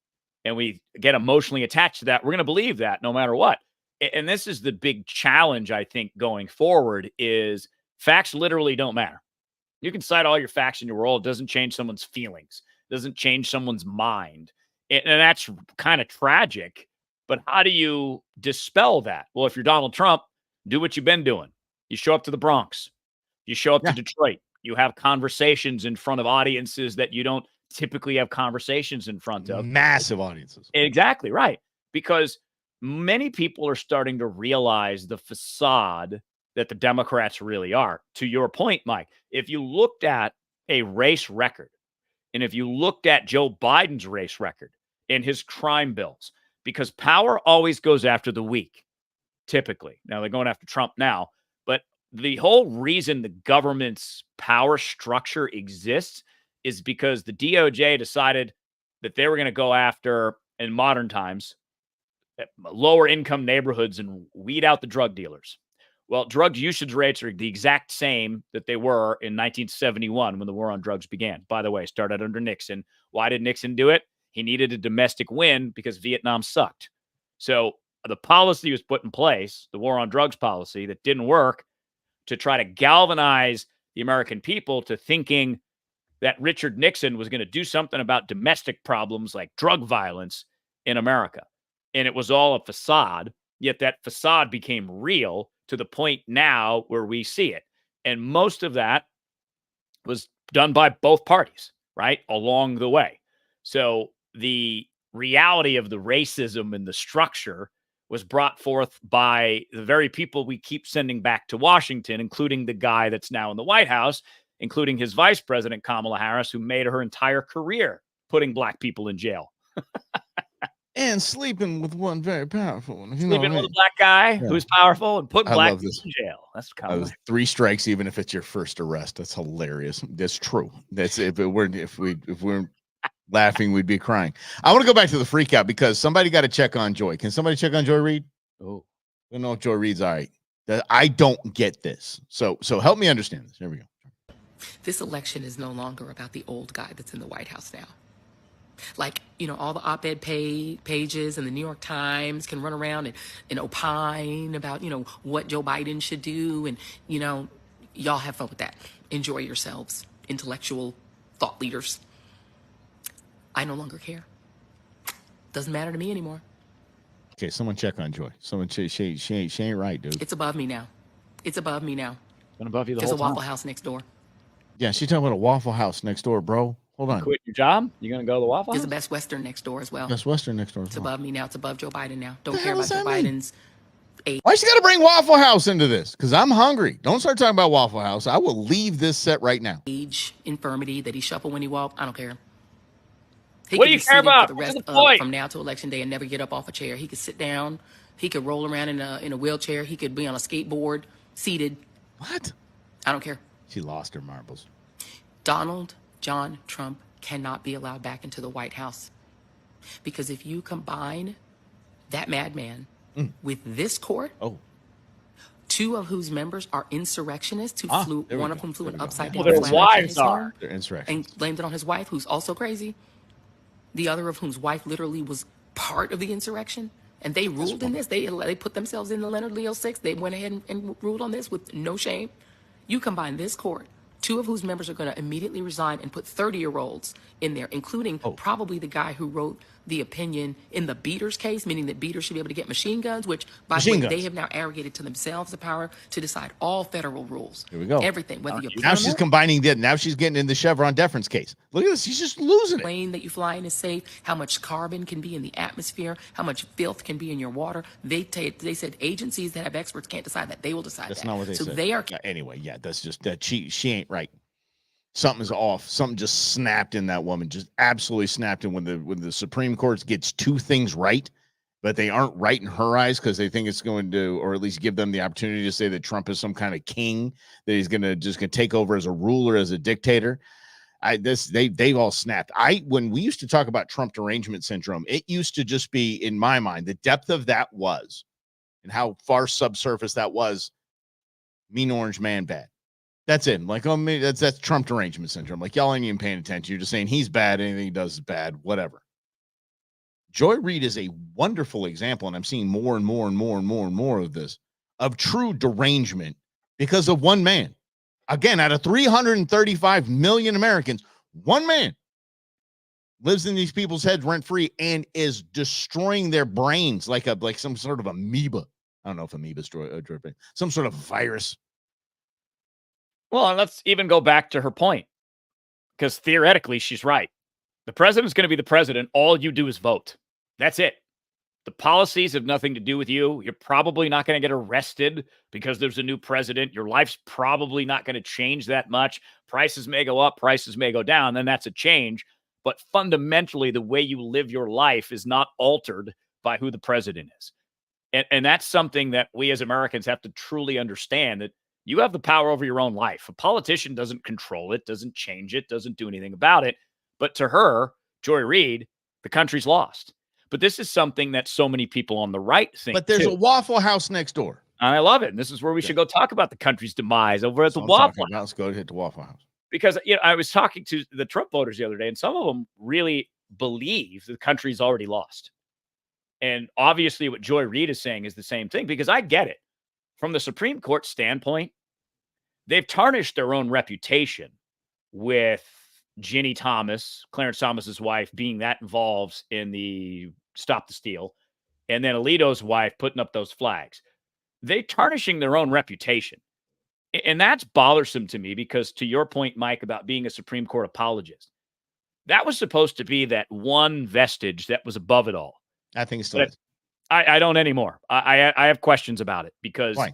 and we get emotionally attached to that, we're going to believe that no matter what. And this is the big challenge, I think, going forward is facts literally don't matter. You can cite all your facts in your world. It doesn't change someone's feelings. It doesn't change someone's mind. And that's kind of tragic. But how do you dispel that? Well, if you're Donald Trump, do what you've been doing. You show up to the Bronx. You show up to Detroit. You have conversations in front of audiences that you don't typically have conversations in front of. Massive audiences. Exactly right. Because many people are starting to realize the facade that the Democrats really are. To your point, Mike, if you looked at a race record, and if you looked at Joe Biden's race record and his crime bills, because power always goes after the weak, typically. Now they're going after Trump now, but the whole reason the government's power structure exists is because the DOJ decided that they were going to go after, in modern times, lower income neighborhoods and weed out the drug dealers. Well, drug usage rates are the exact same that they were in 1971 when the war on drugs began. By the way, started under Nixon. Why did Nixon do it? He needed a domestic win because Vietnam sucked. So the policy was put in place, the war on drugs policy that didn't work, to try to galvanize the American people to thinking that Richard Nixon was going to do something about domestic problems like drug violence in America. And it was all a facade, yet that facade became real to the point now where we see it. And most of that was done by both parties, right, along the way. So the reality of the racism and the structure was brought forth by the very people we keep sending back to Washington, including the guy that's now in the White House, including his vice president, Kamala Harris, who made her entire career putting black people in jail. And sleeping with one very powerful one. Sleeping with a black guy who's powerful and putting black people in jail. That's Kamala. 3 strikes, even if it's your first arrest. That's hilarious. That's true. That's if we're laughing, we'd be crying. I want to go back to the freak out because somebody got to check on Joy. Can somebody check on Joy Reid? Oh, I don't know if Joy Reid's all right. I don't get this. So help me understand this. Here we go. This election is no longer about the old guy that's in the White House now. Like, all the op-ed pages and the New York Times can run around and opine about, what Joe Biden should do. And, y'all have fun with that. Enjoy yourselves. intellectual thought leaders. I no longer care. Doesn't matter to me anymore. Okay, someone check on Joy. Someone she ain't right, dude. It's above me now. It's above me now. Been above you the There's a whole time. Waffle House next door. Yeah, she's talking about a Waffle House next door, bro. Hold on. Quit your job? You gonna go to the Waffle There's House? a Best Western next door as well. Best Western next door. It's above me now. It's above Joe Biden now. Don't The care hell about does Joe that mean? Biden's age. Why she got to bring Waffle House into this? Because I'm hungry. Don't start talking about Waffle House. I will leave this set right now. Age, infirmity, that he shuffle when he walk. I don't care. What could do you be care seated about? For the What's rest the point? from now to election day and never get up off a chair. He could sit down. He could roll around in a wheelchair. He could be on a skateboard, seated. What? I don't care. She lost her marbles. Donald John Trump cannot be allowed back into the White House. Because if you combine that madman with this court, two of whose members are insurrectionists who flew, one of whom flew an upside down their flag wives his are. home They're insurrectionists. and blamed it on his wife, who's also crazy. The other of whose wife literally was part of the insurrection. And they ruled in this. They put themselves in the Leonard Leo 6. They went ahead and ruled on this with no shame. You combine this court, two of whose members are going to immediately resign, and put 30-year-olds in there, including probably the guy who wrote the opinion in the Beaters case, meaning that Beaters should be able to get machine guns, which, by the way, they have now arrogated to themselves the power to decide all federal rules. Here we go. Everything, whether you Now she's combining that. Now she's getting in the Chevron deference case. Look at this. She's just losing it. plane that you fly in is safe, how much carbon can be in the atmosphere, how much filth can be in your water. They said agencies that have experts can't decide that. They will decide That's that. not what they so said. they are. Anyway, yeah, that's just that she ain't right. Something's off. Something just snapped in that woman. Just absolutely snapped. And when the Supreme Court gets two things right, but they aren't right in her eyes because they think it's going to, or at least give them the opportunity to say that Trump is some kind of king, that he's gonna take over as a ruler, as a dictator. They've all snapped. When we used to talk about Trump derangement syndrome, it used to just be, in my mind, the depth of that was, and how far subsurface that was, mean orange man bad. That's it. Like, that's Trump derangement syndrome. Like, y'all ain't even paying attention. You're just saying he's bad. Anything he does is bad. Whatever. Joy Reid is a wonderful example, and I'm seeing more and more and more and more and more of this, of true derangement because of one man. Again, out of 335 million Americans, one man lives in these people's heads rent-free and is destroying their brains like some sort of amoeba. I don't know if amoebas destroy some sort of virus. Well, and let's even go back to her point, because theoretically she's right. The president's going to be the president. All you do is vote. That's it. The policies have nothing to do with you. You're probably not going to get arrested because there's a new president. Your life's probably not going to change that much. Prices may go up, prices may go down, then that's a change. But fundamentally, the way you live your life is not altered by who the president is. And that's something that we as Americans have to truly understand, that you have the power over your own life. A politician doesn't control it, doesn't change it, doesn't do anything about it. But to her, Joy Reid, the country's lost. But this is something that so many people on the right think. But there's a Waffle House next door. And I love it. And this is where we should go talk about the country's demise, over at the Waffle House. Let's go hit the Waffle House. Because I was talking to the Trump voters the other day, and some of them really believe the country's already lost. And obviously what Joy Reid is saying is the same thing, because I get it. From the Supreme Court standpoint, they've tarnished their own reputation with Ginny Thomas, Clarence Thomas's wife, being that involved in the Stop the Steal, and then Alito's wife putting up those flags. They're tarnishing their own reputation. And that's bothersome to me, because to your point, Mike, about being a Supreme Court apologist, that was supposed to be that one vestige that was above it all. I think it's still is. I don't anymore. I have questions about it, because Why?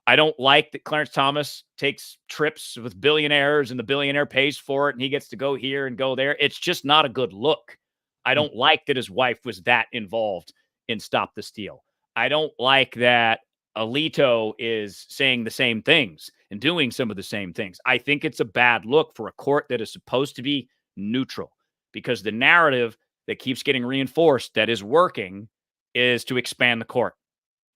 I don't like that Clarence Thomas takes trips with billionaires and the billionaire pays for it and he gets to go here and go there. It's just not a good look. I don't like that his wife was that involved in Stop the Steal. I don't like that Alito is saying the same things and doing some of the same things. I think it's a bad look for a court that is supposed to be neutral, because the narrative that keeps getting reinforced that is working is to expand the court.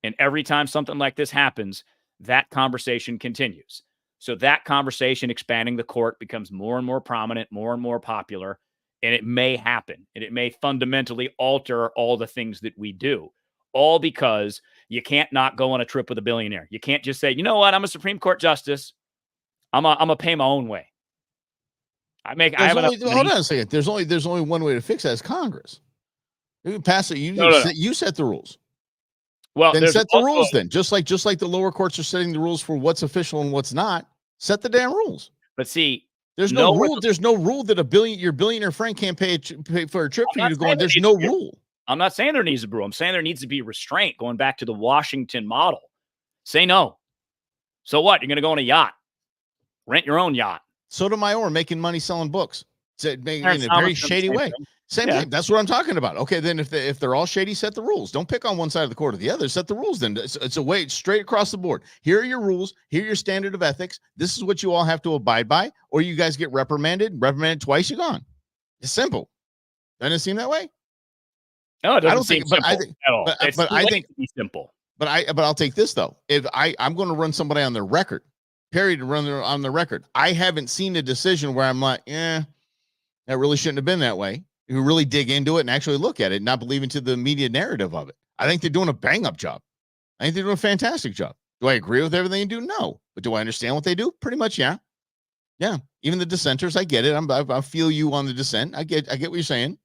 And every time something like this happens, that conversation continues. So that conversation, expanding the court, becomes more and more prominent, more and more popular, and it may happen. And it may fundamentally alter all the things that we do, all because you can't not go on a trip with a billionaire. You can't just say, you know what, I'm a Supreme Court justice. I'm going to pay my own way. Hold on a second. There's only one way to fix that is Congress. You can pass it. You set the rules. Well, then set the rules. Then just like the lower courts are setting the rules for what's official and what's not. Set the damn rules. But see, there's no rule. There's no rule that your billionaire friend can't pay for a trip for you to go on. There's no rule. I'm not saying there needs a rule. I'm saying there needs to be restraint. Going back to the Washington model, say no. So what? You're going to go on a yacht, rent your own yacht. Sotomayor making money selling books in a very shady way. Same thing. That's what I'm talking about. Okay, then if they're all shady, set the rules. Don't pick on one side of the court or the other. Set the rules. Then it's a way straight across the board. Here are your rules. Here are your standard of ethics. This is what you all have to abide by, or you guys get reprimanded twice. You're gone. It's simple. Doesn't it seem that way? No, it doesn't seem simple at all. But I think it's simple. But I'll take this though. If I'm going to run somebody on their record, period, to run on the record. I haven't seen a decision where I'm like, that really shouldn't have been that way. You really dig into it and actually look at it, not believe into the media narrative of it. I think they're doing a bang-up job. I think they're doing a fantastic job. Do I agree with everything they do? No. But do I understand what they do? Pretty much, yeah. Yeah. Even the dissenters, I get it. I feel you on the dissent. I get what you're saying.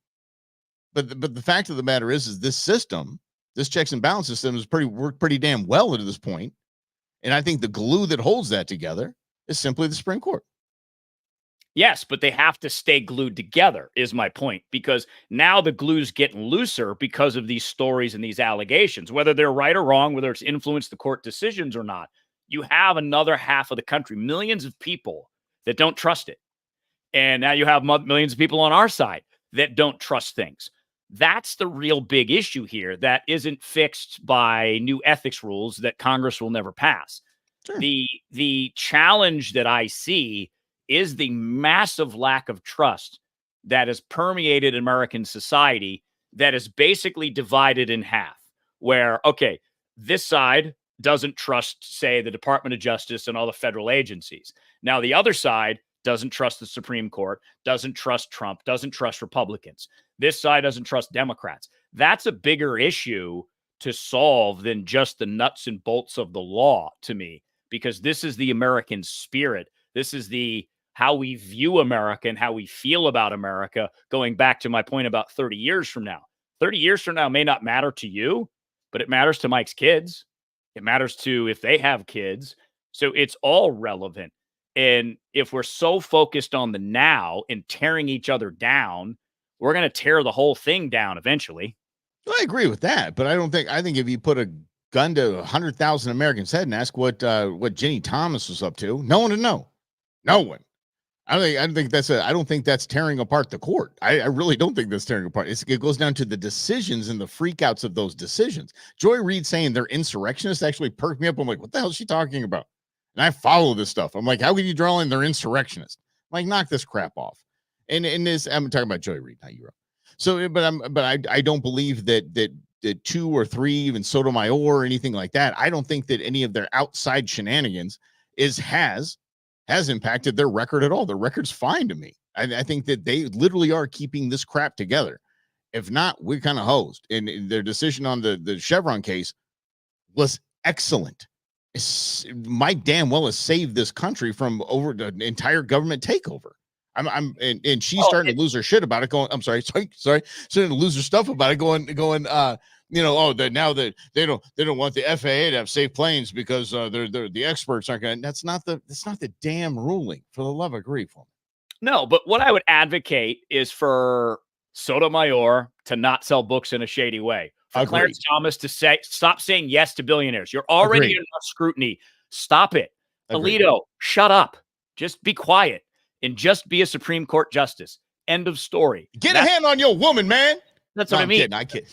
But the fact of the matter is this system, this checks and balance system, has worked pretty damn well to this point. And I think the glue that holds that together is simply the Supreme Court. Yes, but they have to stay glued together, is my point, because now the glue's getting looser because of these stories and these allegations, whether they're right or wrong, whether it's influenced the court decisions or not. You have another half of the country, millions of people that don't trust it. And now you have millions of people on our side that don't trust things. That's the real big issue here that isn't fixed by new ethics rules that Congress will never pass. Sure. The challenge that I see is the massive lack of trust that has permeated American society that is basically divided in half, where, okay, this side doesn't trust, say, the Department of Justice and all the federal agencies. Now, the other side doesn't trust the Supreme Court, doesn't trust Trump, doesn't trust Republicans. This side doesn't trust Democrats. That's a bigger issue to solve than just the nuts and bolts of the law to me, because this is the American spirit. This is how we view America and how we feel about America, going back to my point about 30 years from now. 30 years from now may not matter to you, but it matters to Mike's kids. It matters to if they have kids. So it's all relevant. And if we're so focused on the now and tearing each other down, we're going to tear the whole thing down eventually. Well, I agree with that, but I think if you put a gun to 100,000 Americans' head and ask what Ginny Thomas was up to, no one would know. No one. I don't think that's tearing apart the court. I really don't think that's tearing apart. It goes down to the decisions and the freakouts of those decisions. Joy Reid saying they're insurrectionists actually perked me up. I'm like, what the hell is she talking about? And I follow this stuff. I'm like, how can you draw in they're insurrectionists? I'm like, knock this crap off. And this, I'm talking about Joy Reid, not you. So, but I don't believe that 2 or 3, even Sotomayor or anything like that. I don't think that any of their outside shenanigans has impacted their record at all. Their record's fine to me. I think that they literally are keeping this crap together. If not, we're kind of hosed. And their decision on the Chevron case was excellent. Might damn well has saved this country from over the entire government takeover. And she's starting to lose her shit about it. Going, I'm sorry, starting to lose her stuff about it. Going. Now that they don't want the FAA to have safe planes because they're the experts aren't going. That's not the damn ruling. For the love of grief. No, but what I would advocate is for Sotomayor to not sell books in a shady way. For Agreed. Clarence Thomas to stop saying yes to billionaires. You're already in enough scrutiny. Stop it. Agreed. Alito, shut up. Just be quiet and just be a Supreme Court justice. End of story. Get a hand on your woman, man. That's what I mean. I kid.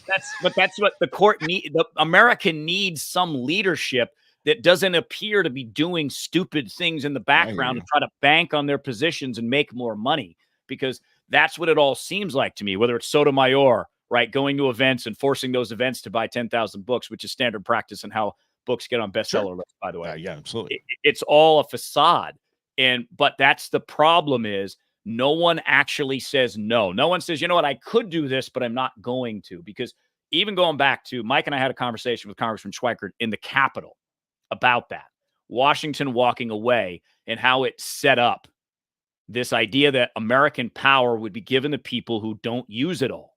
That's what the court need. The America needs some leadership that doesn't appear to be doing stupid things in the background to try to bank on their positions and make more money, because that's what it all seems like to me, whether it's Sotomayor, right, going to events and forcing those events to buy 10,000 books, which is standard practice and how books get on bestseller lists, by the way. Yeah, absolutely. It's all a facade. But that's the problem is no one actually says no. No one says, you know what, I could do this, but I'm not going to. Because even going back to Mike and I had a conversation with Congressman Schweikert in the Capitol about that. Washington walking away and how it set up this idea that American power would be given to people who don't use it all,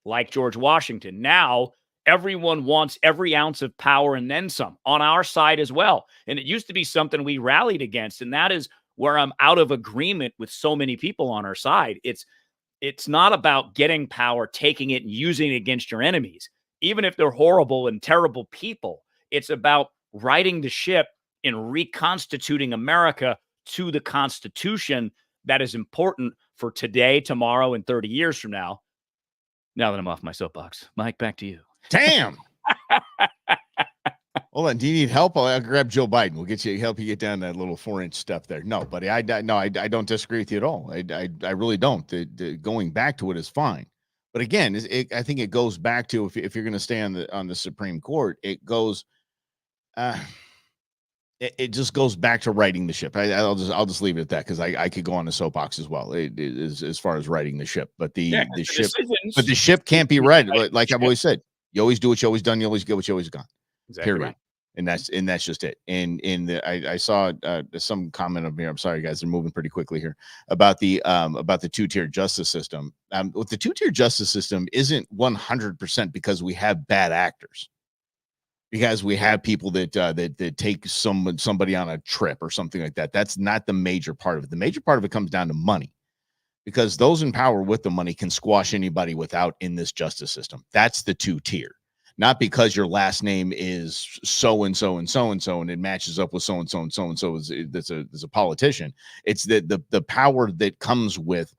like George Washington. Now, everyone wants every ounce of power and then some on our side as well. And it used to be something we rallied against. And that is where I'm out of agreement with so many people on our side. It's not about getting power, taking it, and using it against your enemies, even if they're horrible and terrible people. It's about righting the ship and reconstituting America to the Constitution that is important for today, tomorrow, and 30 years from now. Now that I'm off my soapbox, Mike, back to you. Damn. Hold on. Do you need help? I'll grab Joe Biden. We'll help you get down that little 4-inch step there. No, buddy, I don't disagree with you at all. I really don't. Going back to it is fine. But again, I think it goes back to if you're going to stay on the Supreme Court, it goes, it just goes back to righting the ship. I'll just leave it at that because I could go on the soapbox as well. It is as far as righting the ship, but the ship can't be righted. Like I've always said, you always do what you always done. You always get what you always got. Exactly period. Right. And that's just it. And I saw some comment of here. I'm sorry, guys, they're moving pretty quickly here about the 2-tier justice system. With the 2-tier justice system isn't 100% because we have bad actors, because we have people that take somebody on a trip or something like that. That's not the major part of it. The major part of it comes down to money, because those in power with the money can squash anybody without in this justice system. That's the 2-tier. Not because your last name is so and so and so and so, and it matches up with so and so and so and so. That's a politician. It's the power that comes with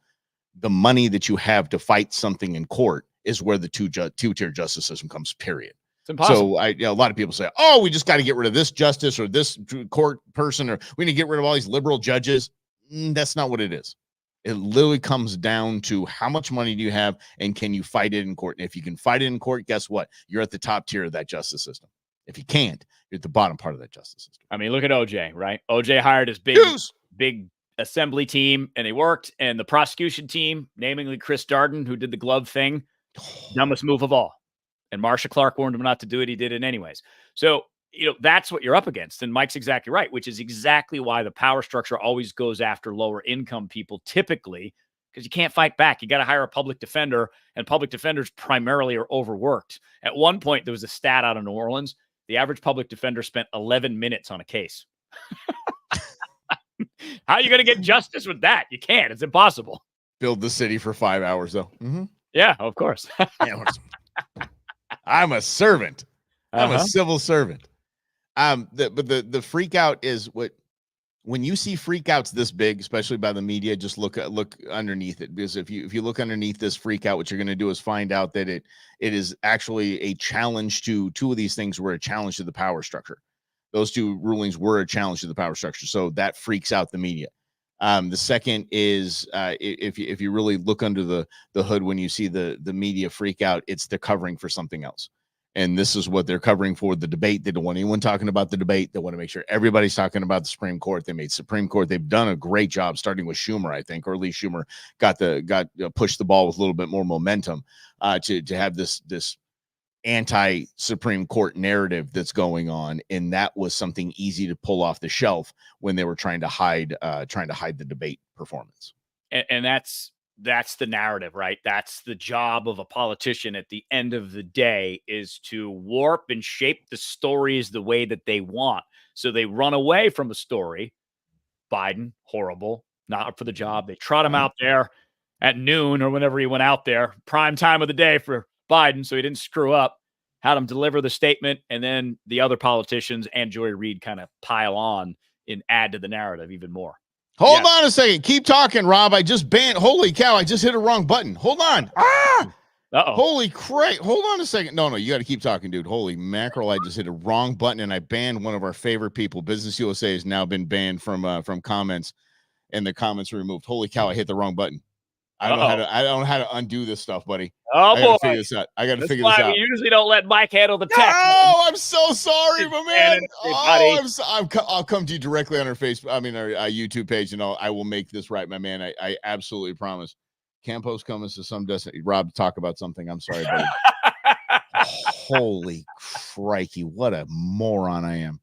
the money that you have to fight something in court is where the 2-tier justice system comes. Period. It's impossible. So a lot of people say, "Oh, we just got to get rid of this justice or this court person, or we need to get rid of all these liberal judges." That's not what it is. It literally comes down to how much money do you have and can you fight it in court? And if you can fight it in court, guess what? You're at the top tier of that justice system. If you can't, you're at the bottom part of that justice system. I mean, look at OJ, right? OJ hired his big assembly team, and they worked. And the prosecution team, namely Chris Darden, who did the glove thing, dumbest move of all. And Marsha Clark warned him not to do it. He did it anyways. So, that's what you're up against. And Mike's exactly right, which is exactly why the power structure always goes after lower income people, typically, because you can't fight back. You got to hire a public defender, and public defenders primarily are overworked. At one point, there was a stat out of New Orleans. The average public defender spent 11 minutes on a case. How are you going to get justice with that? You can't. It's impossible. Build the city for 5 hours, though. Mm-hmm. Yeah, of course. I'm a servant. I'm a civil servant. But the freak out is when you see freakouts this big, especially by the media, just look underneath it. Because if you look underneath this freak out, what you're going to do is find out that it is actually a challenge to two of these things were a challenge to the power structure. Those two rulings were a challenge to the power structure. So that freaks out the media. The second is if you really look under the hood, when you see the media freak out, it's the covering for something else. And this is what they're covering for the debate. They don't want anyone talking about the debate. They want to make sure everybody's talking about the Supreme Court. They made Supreme Court. They've done a great job, starting with Schumer, I think, or at least Schumer got pushed the ball with a little bit more momentum to have this anti-Supreme Court narrative that's going on. And that was something easy to pull off the shelf when they were trying to hide the debate performance. And that's the narrative, right? That's the job of a politician at the end of the day, is to warp and shape the stories the way that they want. So they run away from a story. Biden, horrible, not up for the job. They trot him out there at noon or whenever he went out there, prime time of the day for Biden, so he didn't screw up, had him deliver the statement, and then the other politicians and Joy Reid kind of pile on and add to the narrative even more. Hold on a second. Keep talking, Rob. I just banned. Holy cow. I just hit a wrong button. Hold on. Uh-oh. Holy crap. Hold on a second. No, you got to keep talking, dude. Holy mackerel. I just hit a wrong button and I banned one of our favorite people. Business USA has now been banned from comments, and the comments removed. Holy cow. I hit the wrong button. I don't know how to undo this stuff, buddy. Oh, I gotta boy. figure this out. I got to figure this out. We usually don't let Mike handle the tech. Oh, I'm so sorry, my man. Hey, I'll come to you directly on our YouTube page, and I will make this right, my man. I absolutely promise. Campos comes to some destiny. Rob, talk about something. I'm sorry, buddy. Holy crikey. What a moron I am.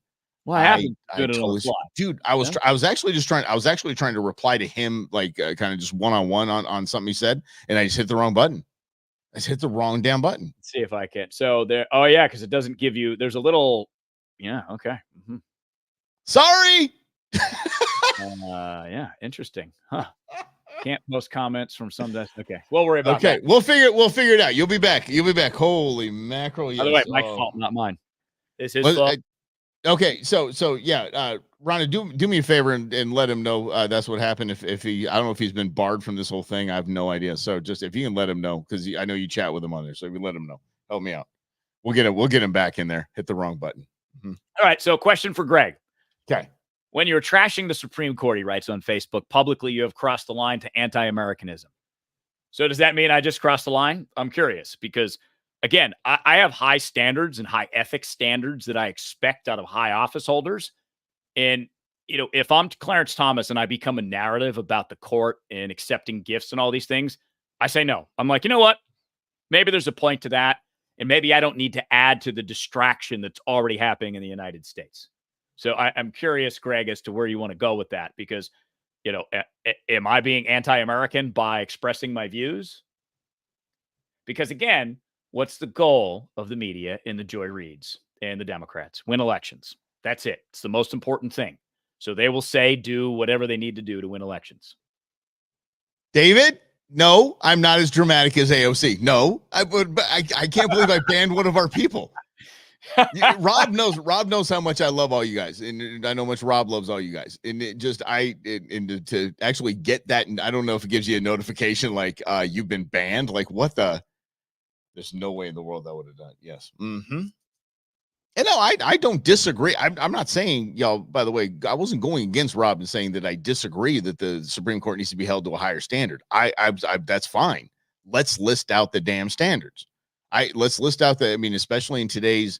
Well, I have been I doing it on totally, the fly. dude. I was actually trying to reply to him like kind of just one-on-one on something he said, and I just hit the wrong button. I just hit the wrong damn button. Let's see if I can. So there. Oh yeah, because it doesn't give you. There's a little. Yeah. Okay. Sorry. Yeah. Interesting. Huh. Can't post comments from some desk. Okay. We'll worry about that. We'll figure it out. You'll be back. Holy mackerel. By the way, my fault, not mine. It's his Well, fault. Okay, so yeah, Rhonda, do me a favor and let him know that's what happened. If he, I don't know if he's been barred from this whole thing. I have no idea. So just if you can let him know, because I know you chat with him on there. So if you let him know, help me out. We'll get him back in there. Hit the wrong button. All right. So question for Greg. Okay. When you're trashing the Supreme Court, he writes on Facebook, publicly you have crossed the line to anti-Americanism. So does that mean I just crossed the line? I'm curious because again, I have high standards and high ethics standards that I expect out of high office holders. And, if I'm Clarence Thomas and I become a narrative about the court and accepting gifts and all these things, I say no. I'm like, you know what? Maybe there's a point to that. And maybe I don't need to add to the distraction that's already happening in the United States. So I'm curious, Greg, as to where you want to go with that, because, am I being anti-American by expressing my views? Because again, what's the goal of the media and the Joy Reids and the Democrats? Win elections. That's it. It's the most important thing. So they will say, do whatever they need to do to win elections. David, no, I'm not as dramatic as AOC. No, I can't believe I banned one of our people. Rob knows how much I love all you guys, and I know how much Rob loves all you guys. And it just to actually get that, and I don't know if it gives you a notification like you've been banned. Like what the? There's no way in the world that would have done. Yes. Mm-hmm. And no, I don't disagree. I'm not saying, y'all, by the way, I wasn't going against Rob and saying that I disagree that the Supreme Court needs to be held to a higher standard. I that's fine. Let's list out the damn standards. Let's list out especially in today's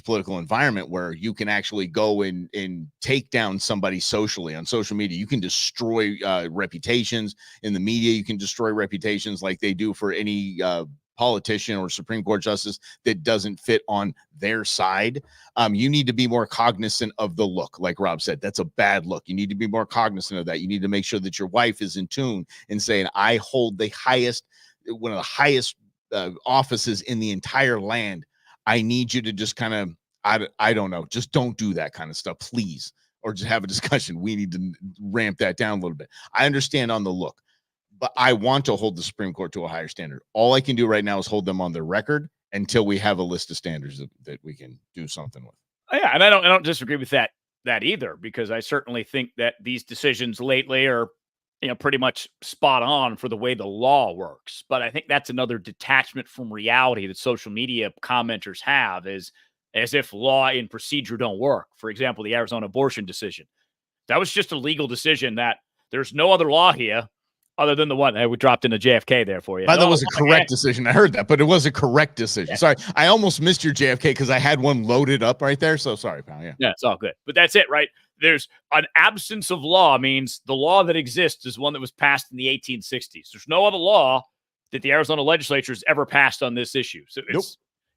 political environment where you can actually go and take down somebody socially on social media. You can destroy reputations in the media. You can destroy reputations like they do for any politician or Supreme Court justice that doesn't fit on their side. You need to be more cognizant of the look. Like Rob said, that's a bad look. You need to be more cognizant of that. You need to make sure that your wife is in tune and saying, I hold one of the highest offices in the entire land. I need you to just kind of, I don't know, just don't do that kind of stuff, please. Or just have a discussion. We need to ramp that down a little bit. I understand on the look, but I want to hold the Supreme Court to a higher standard. All I can do right now is hold them on their record until we have a list of standards that we can do something with. Yeah, and I don't disagree with that either, because I certainly think that these decisions lately are pretty much spot on for the way the law works. But I think that's another detachment from reality that social media commenters have, is as if law and procedure don't work. For example, the Arizona abortion decision. That was just a legal decision that there's no other law here other than the one that we dropped into JFK there for you. That was a correct decision. I heard that, but it was a correct decision. Yeah. Sorry. I almost missed your JFK because I had one loaded up right there. So sorry, pal. Yeah, it's all good. But that's it, right? There's an absence of law means the law that exists is one that was passed in the 1860s. There's no other law that the Arizona legislature has ever passed on this issue. So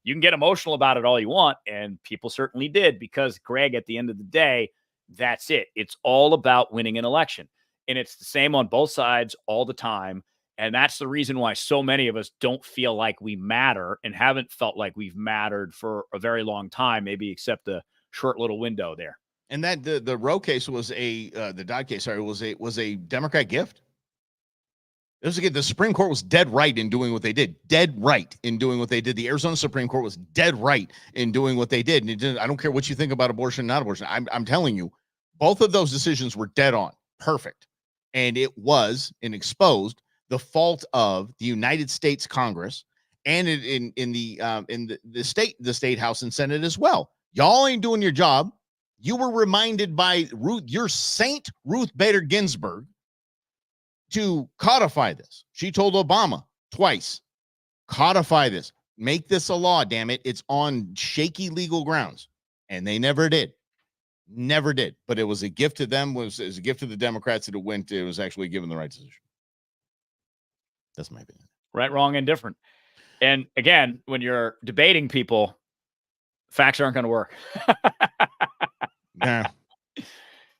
you can get emotional about it all you want, and people certainly did, because, Greg, at the end of the day, that's it. It's all about winning an election. And it's the same on both sides all the time. And that's the reason why so many of us don't feel like we matter and haven't felt like we've mattered for a very long time, maybe except the short little window there. And that the Roe case was the Dodd case, sorry, was a Democrat gift. It was the Supreme Court was dead right in doing what they did. Dead right in doing what they did. The Arizona Supreme Court was dead right in doing what they did. And I don't care what you think about abortion, not abortion. I'm telling you, both of those decisions were dead on. Perfect. And it was exposed the fault of the United States Congress and in the state House and Senate as well. Y'all ain't doing your job. You were reminded by your saint Ruth Bader Ginsburg to codify this. She told Obama twice, codify this, make this a law. Damn it, it's on shaky legal grounds, and they never did. Never did, but it was a gift to them. It was a gift to the Democrats that it was actually given the right decision. That's my opinion. Right, wrong, and different. And again, when you're debating people, facts aren't going to work. Yeah.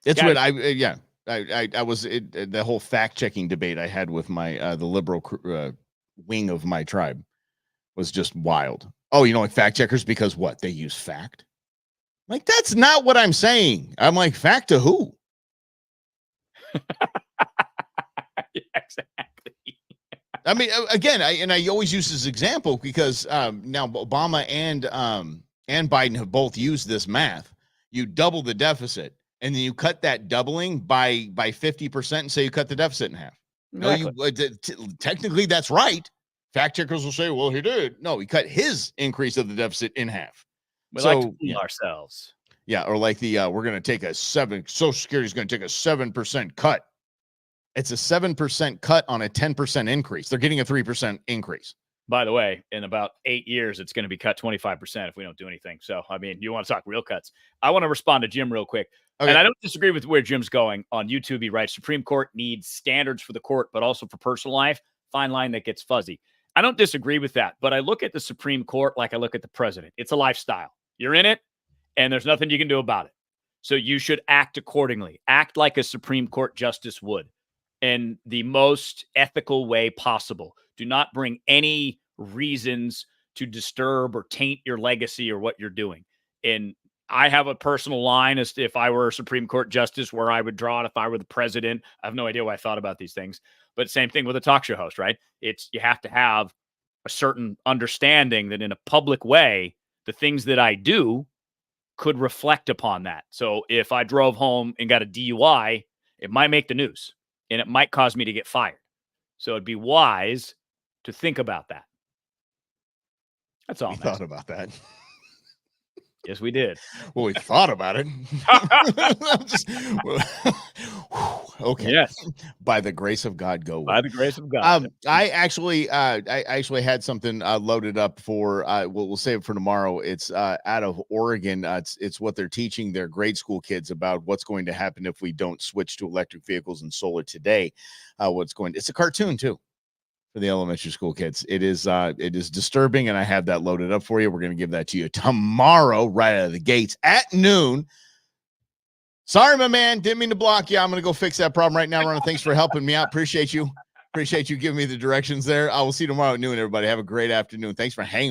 It's Guys, what I was the whole fact checking debate I had with my the liberal wing of my tribe was just wild. Oh, like fact checkers because what? They use fact? Like, that's not what I'm saying. I'm like, fact to who? Yeah, exactly. I mean, again, I always use this example because now Obama and Biden have both used this math. You double the deficit, and then you cut that doubling by 50% and say you cut the deficit in half. Exactly. No, technically that's right. Fact checkers will say, well, he did. No, he cut his increase of the deficit in half. We like to fool ourselves. Yeah, or like we're going to take Social Security is going to take a 7% cut. It's a 7% cut on a 10% increase. They're getting a 3% increase. By the way, in about 8 years, it's going to be cut 25% if we don't do anything. So, I mean, you want to talk real cuts. I want to respond to Jim real quick. Okay. And I don't disagree with where Jim's going. On YouTube, he writes, Supreme Court needs standards for the court, but also for personal life. Fine line that gets fuzzy. I don't disagree with that, but I look at the Supreme Court like I look at the president. It's a lifestyle. You're in it, and there's nothing you can do about it. So you should act accordingly. Act like a Supreme Court justice would in the most ethical way possible. Do not bring any reasons to disturb or taint your legacy or what you're doing. And I have a personal line as to if I were a Supreme Court justice where I would draw it if I were the president. I have no idea why I thought about these things. But same thing with a talk show host, right? You have to have a certain understanding that in a public way, the things that I do could reflect upon that. So if I drove home and got a DUI, it might make the news and it might cause me to get fired. So it'd be wise to think about that. That's all. We thought about that. Yes, we did. Well, we thought about it. Okay. Yes. By the grace of God, go. By the grace of God. I actually had something loaded up for. We'll save it for tomorrow. It's out of Oregon. It's what they're teaching their grade school kids about what's going to happen if we don't switch to electric vehicles and solar today. It's a cartoon too. For the elementary school kids. It is disturbing, and I have that loaded up for you. We're going to give that to you tomorrow, right out of the gates at noon. Sorry, my man. Didn't mean to block you. I'm going to go fix that problem right now, Ron. Thanks for helping me out. Appreciate you. Appreciate you giving me the directions there. I will see you tomorrow at noon, everybody. Have a great afternoon. Thanks for hanging.